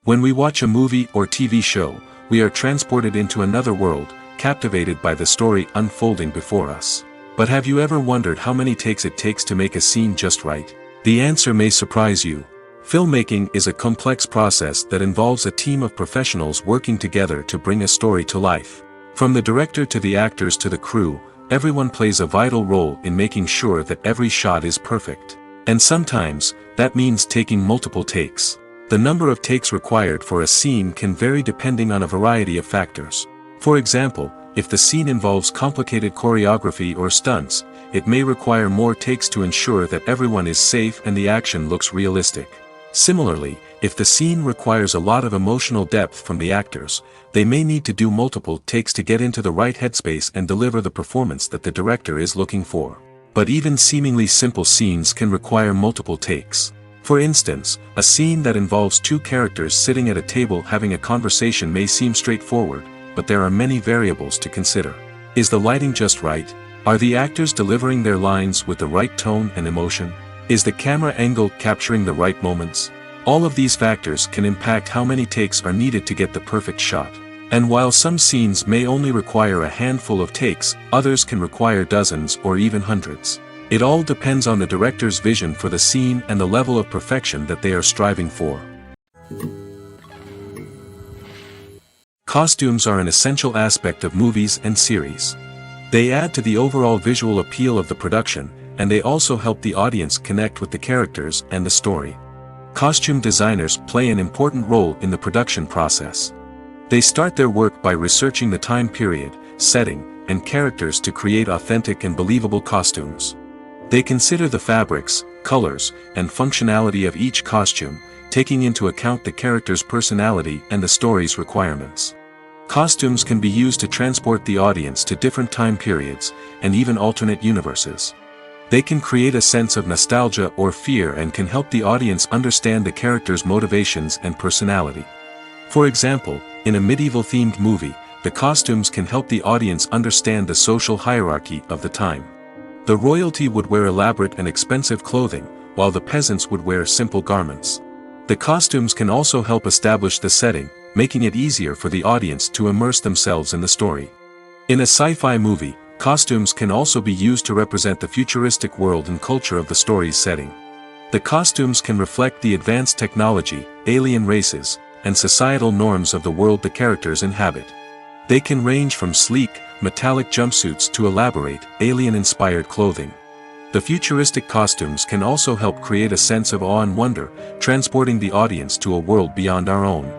When we watch a movie or TV show, we are transported into another world, captivated by the story unfolding before us. But have you ever wondered how many takes it takes to make a scene just right? The answer may surprise you. Filmmaking is a complex process that involves a team of professionals working together to bring a story to life. From the director to the actors to the crew, everyone plays a vital role in making sure that every shot is perfect. And sometimes, that means taking multiple takes. The number of takes required for a scene can vary depending on a variety of factors. For example, if the scene involves complicated choreography or stunts, it may require more takes to ensure that everyone is safe and the action looks realistic. Similarly, if the scene requires a lot of emotional depth from the actors, they may need to do multiple takes to get into the right headspace and deliver the performance that the director is looking for. But even seemingly simple scenes can require multiple takes. For instance, a scene that involves two characters sitting at a table having a conversation may seem straightforward, but there are many variables to consider. Is the lighting just right? Are the actors delivering their lines with the right tone and emotion? Is the camera angle capturing the right moments? All of these factors can impact how many takes are needed to get the perfect shot. And while some scenes may only require a handful of takes, others can require dozens or even hundreds. It all depends on the director's vision for the scene and the level of perfection that they are striving for. Costumes are an essential aspect of movies and series. They add to the overall visual appeal of the production, and they also help the audience connect with the characters and the story. Costume designers play an important role in the production process. They start their work by researching the time period, setting, and characters to create authentic and believable costumes. They consider the fabrics, colors, and functionality of each costume, taking into account the character's personality and the story's requirements. Costumes can be used to transport the audience to different time periods, and even alternate universes. They can create a sense of nostalgia or fear and can help the audience understand the character's motivations and personality. For example, in a medieval-themed movie, the costumes can help the audience understand the social hierarchy of the time. The royalty would wear elaborate and expensive clothing, while the peasants would wear simple garments. The costumes can also help establish the setting, making it easier for the audience to immerse themselves in the story. In a sci-fi movie, costumes can also be used to represent the futuristic world and culture of the story's setting. The costumes can reflect the advanced technology, alien races, and societal norms of the world the characters inhabit. They can range from sleek, metallic jumpsuits to elaborate, alien-inspired clothing. The futuristic costumes can also help create a sense of awe and wonder, transporting the audience to a world beyond our own.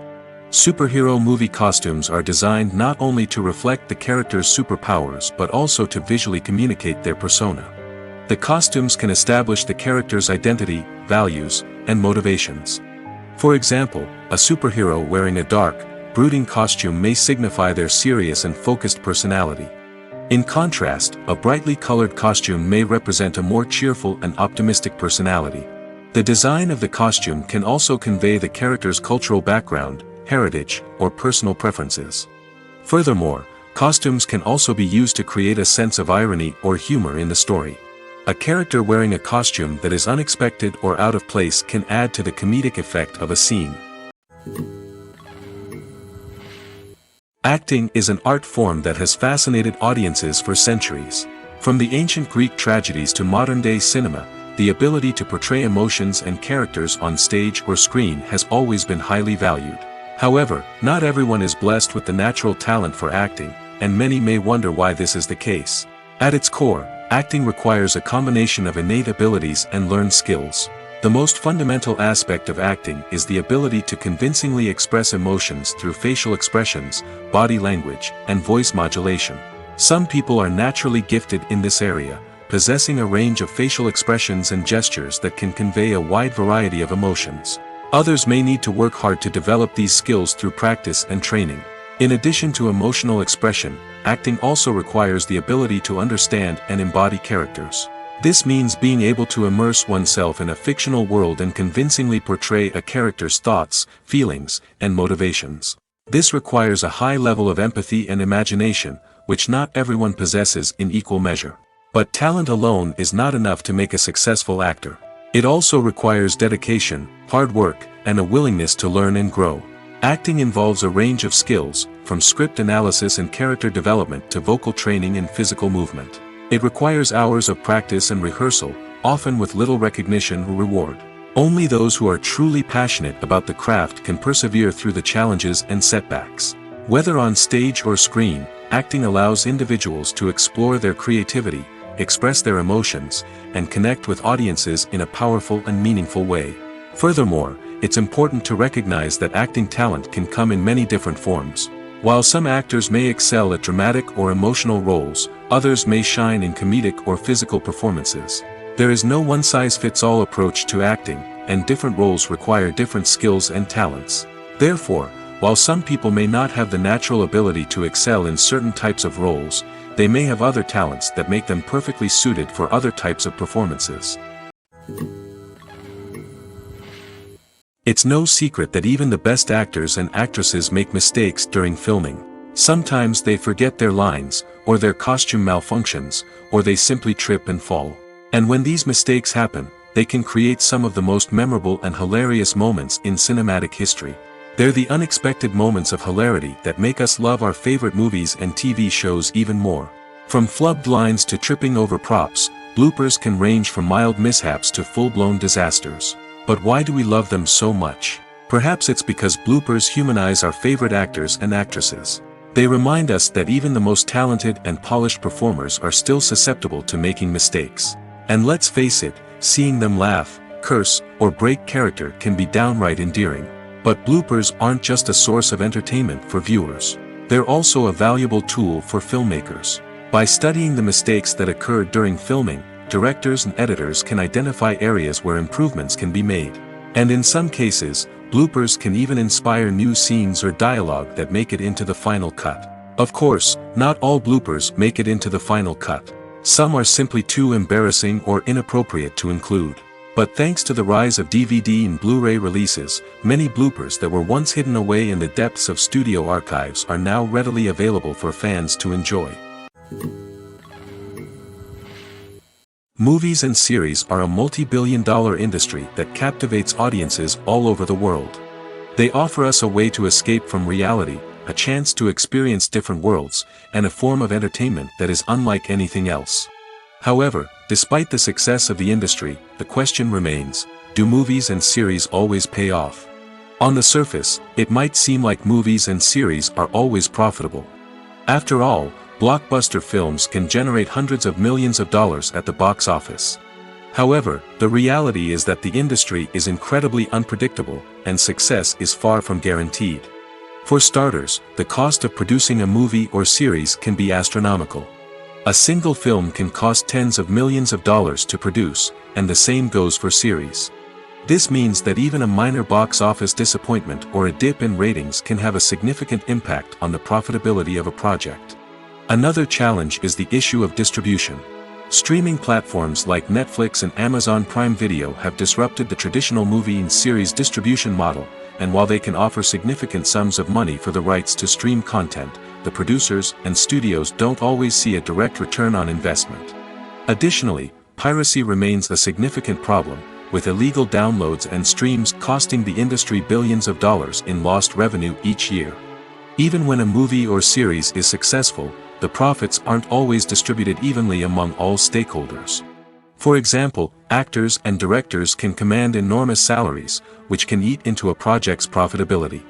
Superhero movie costumes are designed not only to reflect the character's superpowers but also to visually communicate their persona. The costumes can establish the character's identity, values, and motivations. For example, a superhero wearing a dark, brooding costume may signify their serious and focused personality. In contrast, a brightly colored costume may represent a more cheerful and optimistic personality. The design of the costume can also convey the character's cultural background, heritage, or personal preferences. Furthermore, costumes can also be used to create a sense of irony or humor in the story. A character wearing a costume that is unexpected or out of place can add to the comedic effect of a scene. Acting is an art form that has fascinated audiences for centuries. From the ancient Greek tragedies to modern-day cinema, the ability to portray emotions and characters on stage or screen has always been highly valued. However, not everyone is blessed with the natural talent for acting, and many may wonder why this is the case. At its core, acting requires a combination of innate abilities and learned skills. The most fundamental aspect of acting is the ability to convincingly express emotions through facial expressions, body language, and voice modulation. Some people are naturally gifted in this area, possessing a range of facial expressions and gestures that can convey a wide variety of emotions. Others may need to work hard to develop these skills through practice and training. In addition to emotional expression, acting also requires the ability to understand and embody characters. This means being able to immerse oneself in a fictional world and convincingly portray a character's thoughts, feelings, and motivations. This requires a high level of empathy and imagination, which not everyone possesses in equal measure. But talent alone is not enough to make a successful actor. It also requires dedication, hard work, and a willingness to learn and grow. Acting involves a range of skills, from script analysis and character development to vocal training and physical movement. It requires hours of practice and rehearsal, often with little recognition or reward. Only those who are truly passionate about the craft can persevere through the challenges and setbacks. Whether on stage or screen, acting allows individuals to explore their creativity, express their emotions, and connect with audiences in a powerful and meaningful way. Furthermore, it's important to recognize that acting talent can come in many different forms. While some actors may excel at dramatic or emotional roles, others may shine in comedic or physical performances. There is no one-size-fits-all approach to acting, and different roles require different skills and talents. Therefore, while some people may not have the natural ability to excel in certain types of roles, they may have other talents that make them perfectly suited for other types of performances. It's no secret that even the best actors and actresses make mistakes during filming. Sometimes they forget their lines, or their costume malfunctions, or they simply trip and fall. And when these mistakes happen, they can create some of the most memorable and hilarious moments in cinematic history. They're the unexpected moments of hilarity that make us love our favorite movies and TV shows even more. From flubbed lines to tripping over props, bloopers can range from mild mishaps to full-blown disasters. But why do we love them so much? Perhaps it's because bloopers humanize our favorite actors and actresses. They remind us that even the most talented and polished performers are still susceptible to making mistakes. And let's face it, seeing them laugh, curse, or break character can be downright endearing. But bloopers aren't just a source of entertainment for viewers. They're also a valuable tool for filmmakers. By studying the mistakes that occurred during filming, directors and editors can identify areas where improvements can be made. And in some cases, bloopers can even inspire new scenes or dialogue that make it into the final cut. Of course, not all bloopers make it into the final cut. Some are simply too embarrassing or inappropriate to include. But thanks to the rise of DVD and Blu-ray releases, many bloopers that were once hidden away in the depths of studio archives are now readily available for fans to enjoy. Movies and series are a multi-billion-dollar industry that captivates audiences all over the world. They offer us a way to escape from reality, a chance to experience different worlds, and a form of entertainment that is unlike anything else. However, despite the success of the industry, the question remains, do movies and series always pay off? On the surface, it might seem like movies and series are always profitable. After all, blockbuster films can generate hundreds of millions of dollars at the box office. However, the reality is that the industry is incredibly unpredictable, and success is far from guaranteed. For starters, the cost of producing a movie or series can be astronomical. A single film can cost tens of millions of dollars to produce, and the same goes for series. This means that even a minor box office disappointment or a dip in ratings can have a significant impact on the profitability of a project. Another challenge is the issue of distribution. Streaming platforms like Netflix and Amazon Prime Video have disrupted the traditional movie and series distribution model, and while they can offer significant sums of money for the rights to stream content, the producers and studios don't always see a direct return on investment. Additionally, piracy remains a significant problem, with illegal downloads and streams costing the industry billions of dollars in lost revenue each year. Even when a movie or series is successful, the profits aren't always distributed evenly among all stakeholders. For example, actors and directors can command enormous salaries, which can eat into a project's profitability.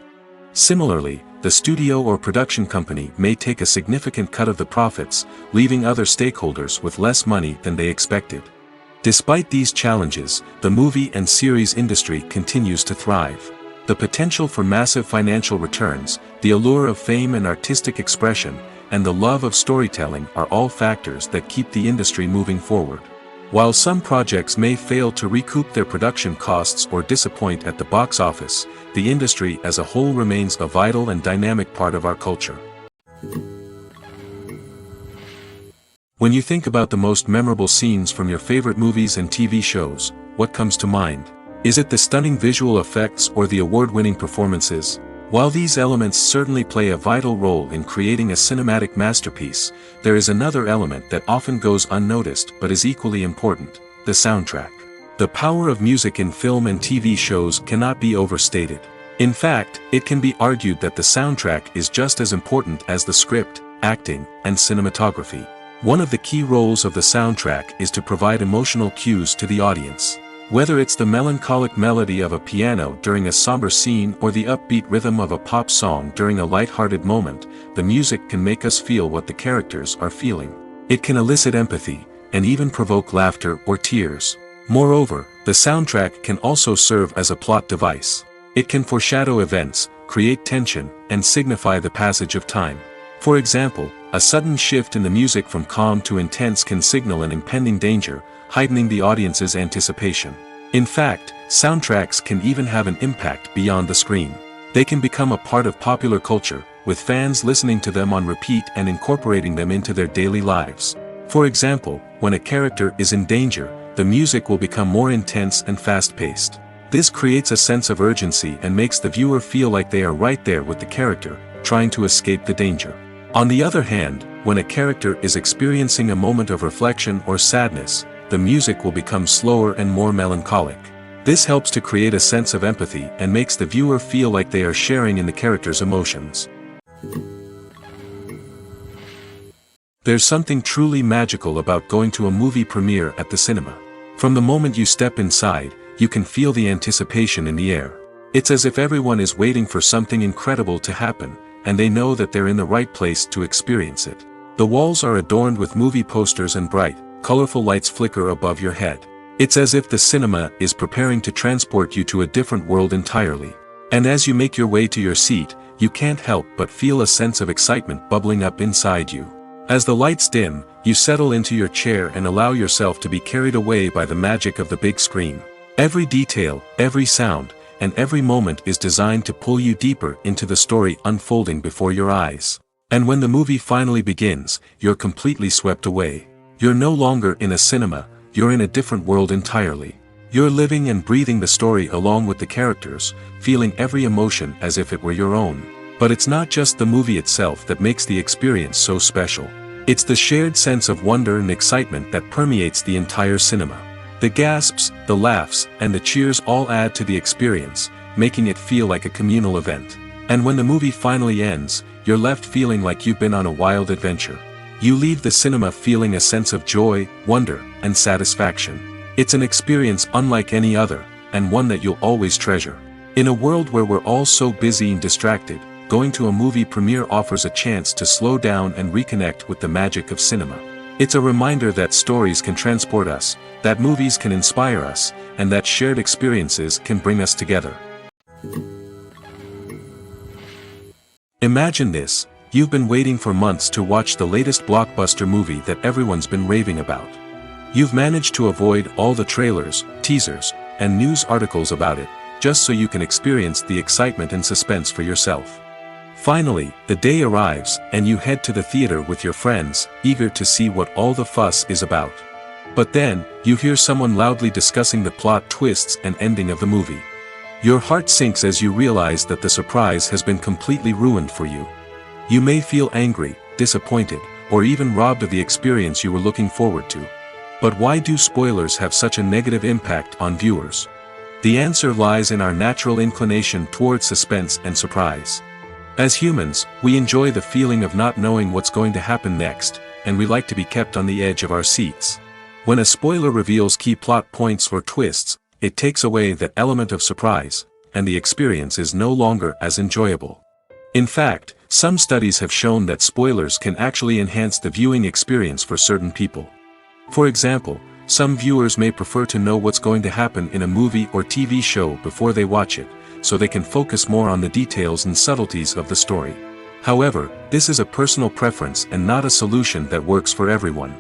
Similarly, the studio or production company may take a significant cut of the profits, leaving other stakeholders with less money than they expected. Despite these challenges, the movie and series industry continues to thrive. The potential for massive financial returns, the allure of fame and artistic expression, and the love of storytelling are all factors that keep the industry moving forward. While some projects may fail to recoup their production costs or disappoint at the box office, the industry as a whole remains a vital and dynamic part of our culture. When you think about the most memorable scenes from your favorite movies and TV shows, what comes to mind? Is it the stunning visual effects or the award-winning performances? While these elements certainly play a vital role in creating a cinematic masterpiece, there is another element that often goes unnoticed but is equally important: the soundtrack. The power of music in film and TV shows cannot be overstated. In fact, it can be argued that the soundtrack is just as important as the script, acting, and cinematography. One of the key roles of the soundtrack is to provide emotional cues to the audience. Whether it's the melancholic melody of a piano during a somber scene or the upbeat rhythm of a pop song during a light-hearted moment, the music can make us feel what the characters are feeling. It can elicit empathy, and even provoke laughter or tears. Moreover, the soundtrack can also serve as a plot device. It can foreshadow events, create tension, and signify the passage of time. For example, a sudden shift in the music from calm to intense can signal an impending danger, heightening the audience's anticipation. In fact, soundtracks can even have an impact beyond the screen. They can become a part of popular culture, with fans listening to them on repeat and incorporating them into their daily lives. For example, when a character is in danger, the music will become more intense and fast-paced. This creates a sense of urgency and makes the viewer feel like they are right there with the character, trying to escape the danger. On the other hand, when a character is experiencing a moment of reflection or sadness, the music will become slower and more melancholic. This helps to create a sense of empathy and makes the viewer feel like they are sharing in the character's emotions. There's something truly magical about going to a movie premiere at the cinema. From the moment you step inside, you can feel the anticipation in the air. It's as if everyone is waiting for something incredible to happen, and they know that they're in the right place to experience it. The walls are adorned with movie posters and bright, colorful lights flicker above your head. It's as if the cinema is preparing to transport you to a different world entirely. And as you make your way to your seat, you can't help but feel a sense of excitement bubbling up inside you. As the lights dim, you settle into your chair and allow yourself to be carried away by the magic of the big screen. Every detail, every sound, and every moment is designed to pull you deeper into the story unfolding before your eyes. And when the movie finally begins, you're completely swept away. You're no longer in a cinema, you're in a different world entirely. You're living and breathing the story along with the characters, feeling every emotion as if it were your own. But it's not just the movie itself that makes the experience so special. It's the shared sense of wonder and excitement that permeates the entire cinema. The gasps, the laughs, and the cheers all add to the experience, making it feel like a communal event. And when the movie finally ends, you're left feeling like you've been on a wild adventure. You leave the cinema feeling a sense of joy, wonder, and satisfaction. It's an experience unlike any other, and one that you'll always treasure. In a world where we're all so busy and distracted, going to a movie premiere offers a chance to slow down and reconnect with the magic of cinema. It's a reminder that stories can transport us, that movies can inspire us, and that shared experiences can bring us together. Imagine this: you've been waiting for months to watch the latest blockbuster movie that everyone's been raving about. You've managed to avoid all the trailers, teasers, and news articles about it, just so you can experience the excitement and suspense for yourself. Finally, the day arrives, and you head to the theater with your friends, eager to see what all the fuss is about. But then, you hear someone loudly discussing the plot twists and ending of the movie. Your heart sinks as you realize that the surprise has been completely ruined for you. You may feel angry, disappointed, or even robbed of the experience you were looking forward to. But why do spoilers have such a negative impact on viewers? The answer lies in our natural inclination toward suspense and surprise. As humans, we enjoy the feeling of not knowing what's going to happen next, and we like to be kept on the edge of our seats. When a spoiler reveals key plot points or twists, it takes away that element of surprise, and the experience is no longer as enjoyable. In fact, some studies have shown that spoilers can actually enhance the viewing experience for certain people. For example, some viewers may prefer to know what's going to happen in a movie or TV show before they watch it, so they can focus more on the details and subtleties of the story. However, this is a personal preference and not a solution that works for everyone.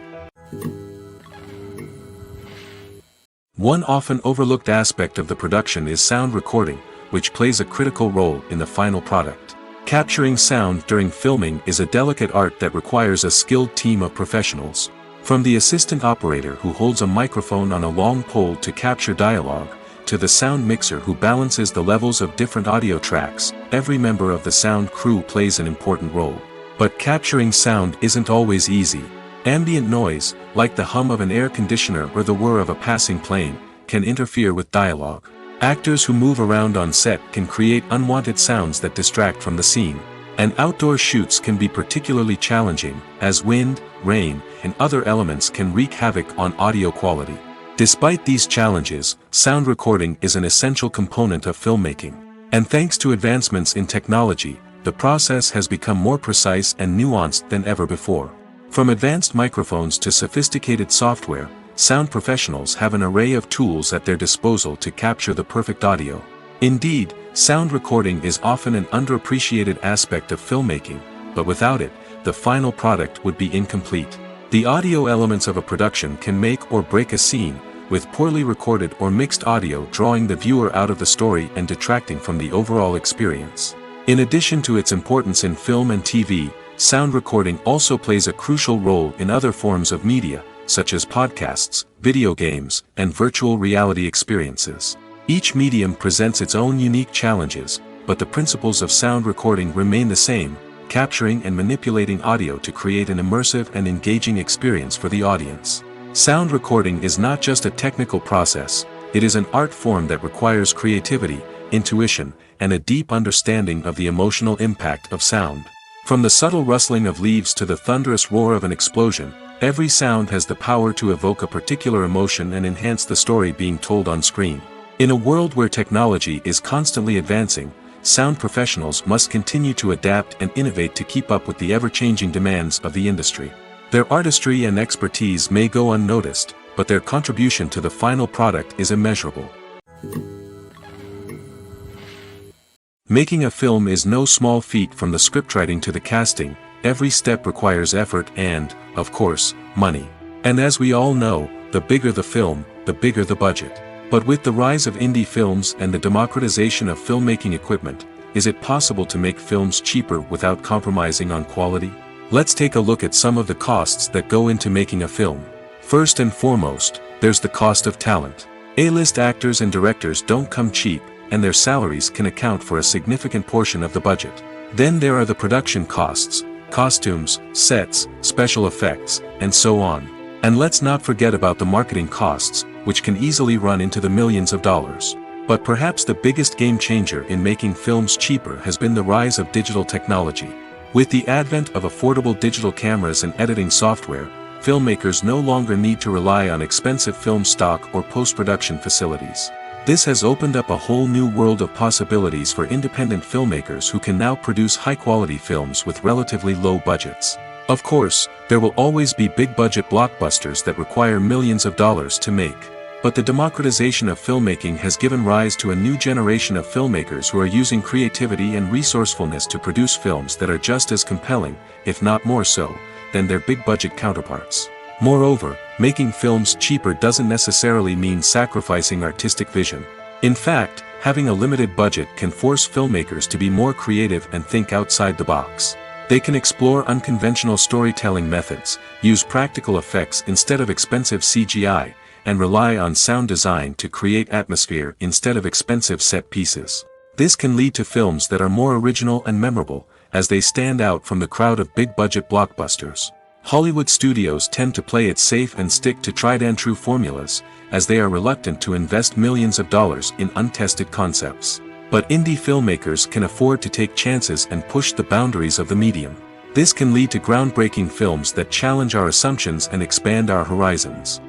One often overlooked aspect of the production is sound recording, which plays a critical role in the final product. Capturing sound during filming is a delicate art that requires a skilled team of professionals. From the assistant operator who holds a microphone on a long pole to capture dialogue, to the sound mixer who balances the levels of different audio tracks, every member of the sound crew plays an important role. But capturing sound isn't always easy. Ambient noise, like the hum of an air conditioner or the whir of a passing plane, can interfere with dialogue. Actors who move around on set can create unwanted sounds that distract from the scene. And outdoor shoots can be particularly challenging, as wind, rain, and other elements can wreak havoc on audio quality. Despite these challenges, sound recording is an essential component of filmmaking. And thanks to advancements in technology, the process has become more precise and nuanced than ever before. From advanced microphones to sophisticated software, sound professionals have an array of tools at their disposal to capture the perfect audio. Indeed, sound recording is often an underappreciated aspect of filmmaking, but without it, the final product would be incomplete. The audio elements of a production can make or break a scene, with poorly recorded or mixed audio drawing the viewer out of the story and detracting from the overall experience. In addition to its importance in film and TV, sound recording also plays a crucial role in other forms of media, such as podcasts, video games, and virtual reality experiences. Each medium presents its own unique challenges, but the principles of sound recording remain the same: capturing and manipulating audio to create an immersive and engaging experience for the audience. Sound recording is not just a technical process, it is an art form that requires creativity, intuition, and a deep understanding of the emotional impact of sound. From the subtle rustling of leaves to the thunderous roar of an explosion, every sound has the power to evoke a particular emotion and enhance the story being told on screen. In a world where technology is constantly advancing, sound professionals must continue to adapt and innovate to keep up with the ever-changing demands of the industry. Their artistry and expertise may go unnoticed, but their contribution to the final product is immeasurable. Making a film is no small feat. From the scriptwriting to the casting, every step requires effort and, of course, money. And as we all know, the bigger the film, the bigger the budget. But with the rise of indie films and the democratization of filmmaking equipment, is it possible to make films cheaper without compromising on quality? Let's take a look at some of the costs that go into making a film. First and foremost, there's the cost of talent. A-list actors and directors don't come cheap, and their salaries can account for a significant portion of the budget. Then there are the production costs, costumes, sets, special effects, and so on. And let's not forget about the marketing costs, which can easily run into the millions of dollars. But perhaps the biggest game changer in making films cheaper has been the rise of digital technology. With the advent of affordable digital cameras and editing software, filmmakers no longer need to rely on expensive film stock or post-production facilities. This has opened up a whole new world of possibilities for independent filmmakers who can now produce high-quality films with relatively low budgets. Of course, there will always be big-budget blockbusters that require millions of dollars to make. But the democratization of filmmaking has given rise to a new generation of filmmakers who are using creativity and resourcefulness to produce films that are just as compelling, if not more so, than their big-budget counterparts. Moreover, making films cheaper doesn't necessarily mean sacrificing artistic vision. In fact, having a limited budget can force filmmakers to be more creative and think outside the box. They can explore unconventional storytelling methods, use practical effects instead of expensive CGI, and rely on sound design to create atmosphere instead of expensive set pieces. This can lead to films that are more original and memorable, as they stand out from the crowd of big-budget blockbusters. Hollywood studios tend to play it safe and stick to tried-and-true formulas, as they are reluctant to invest millions of dollars in untested concepts. But indie filmmakers can afford to take chances and push the boundaries of the medium. This can lead to groundbreaking films that challenge our assumptions and expand our horizons.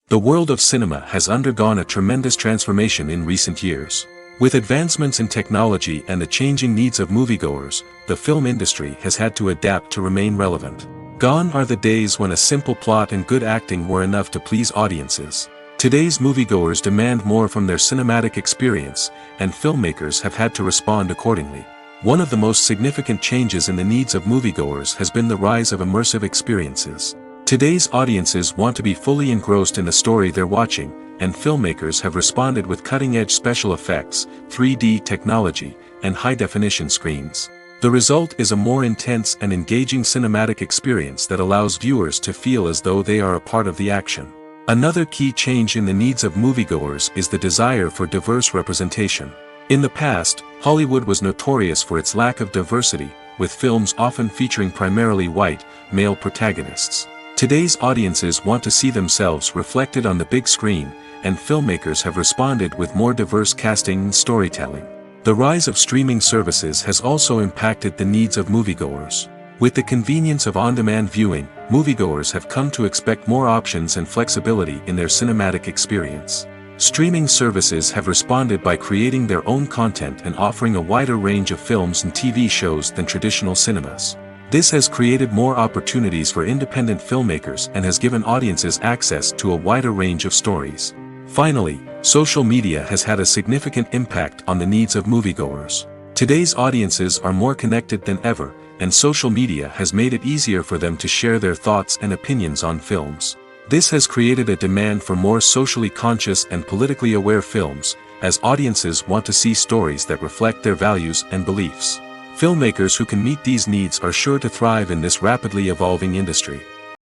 The world of cinema has undergone a tremendous transformation in recent years. With advancements in technology and the changing needs of moviegoers, the film industry has had to adapt to remain relevant. Gone are the days when a simple plot and good acting were enough to please audiences. Today's moviegoers demand more from their cinematic experience, and filmmakers have had to respond accordingly. One of the most significant changes in the needs of moviegoers has been the rise of immersive experiences. Today's audiences want to be fully engrossed in the story they're watching, and filmmakers have responded with cutting-edge special effects, 3D technology, and high-definition screens. The result is a more intense and engaging cinematic experience that allows viewers to feel as though they are a part of the action. Another key change in the needs of moviegoers is the desire for diverse representation. In the past, Hollywood was notorious for its lack of diversity, with films often featuring primarily white, male protagonists. Today's audiences want to see themselves reflected on the big screen, and filmmakers have responded with more diverse casting and storytelling. The rise of streaming services has also impacted the needs of moviegoers. With the convenience of on-demand viewing, moviegoers have come to expect more options and flexibility in their cinematic experience. Streaming services have responded by creating their own content and offering a wider range of films and TV shows than traditional cinemas. This has created more opportunities for independent filmmakers and has given audiences access to a wider range of stories. Finally, social media has had a significant impact on the needs of moviegoers. Today's audiences are more connected than ever, and social media has made it easier for them to share their thoughts and opinions on films. This has created a demand for more socially conscious and politically aware films, as audiences want to see stories that reflect their values and beliefs. Filmmakers who can meet these needs are sure to thrive in this rapidly evolving industry.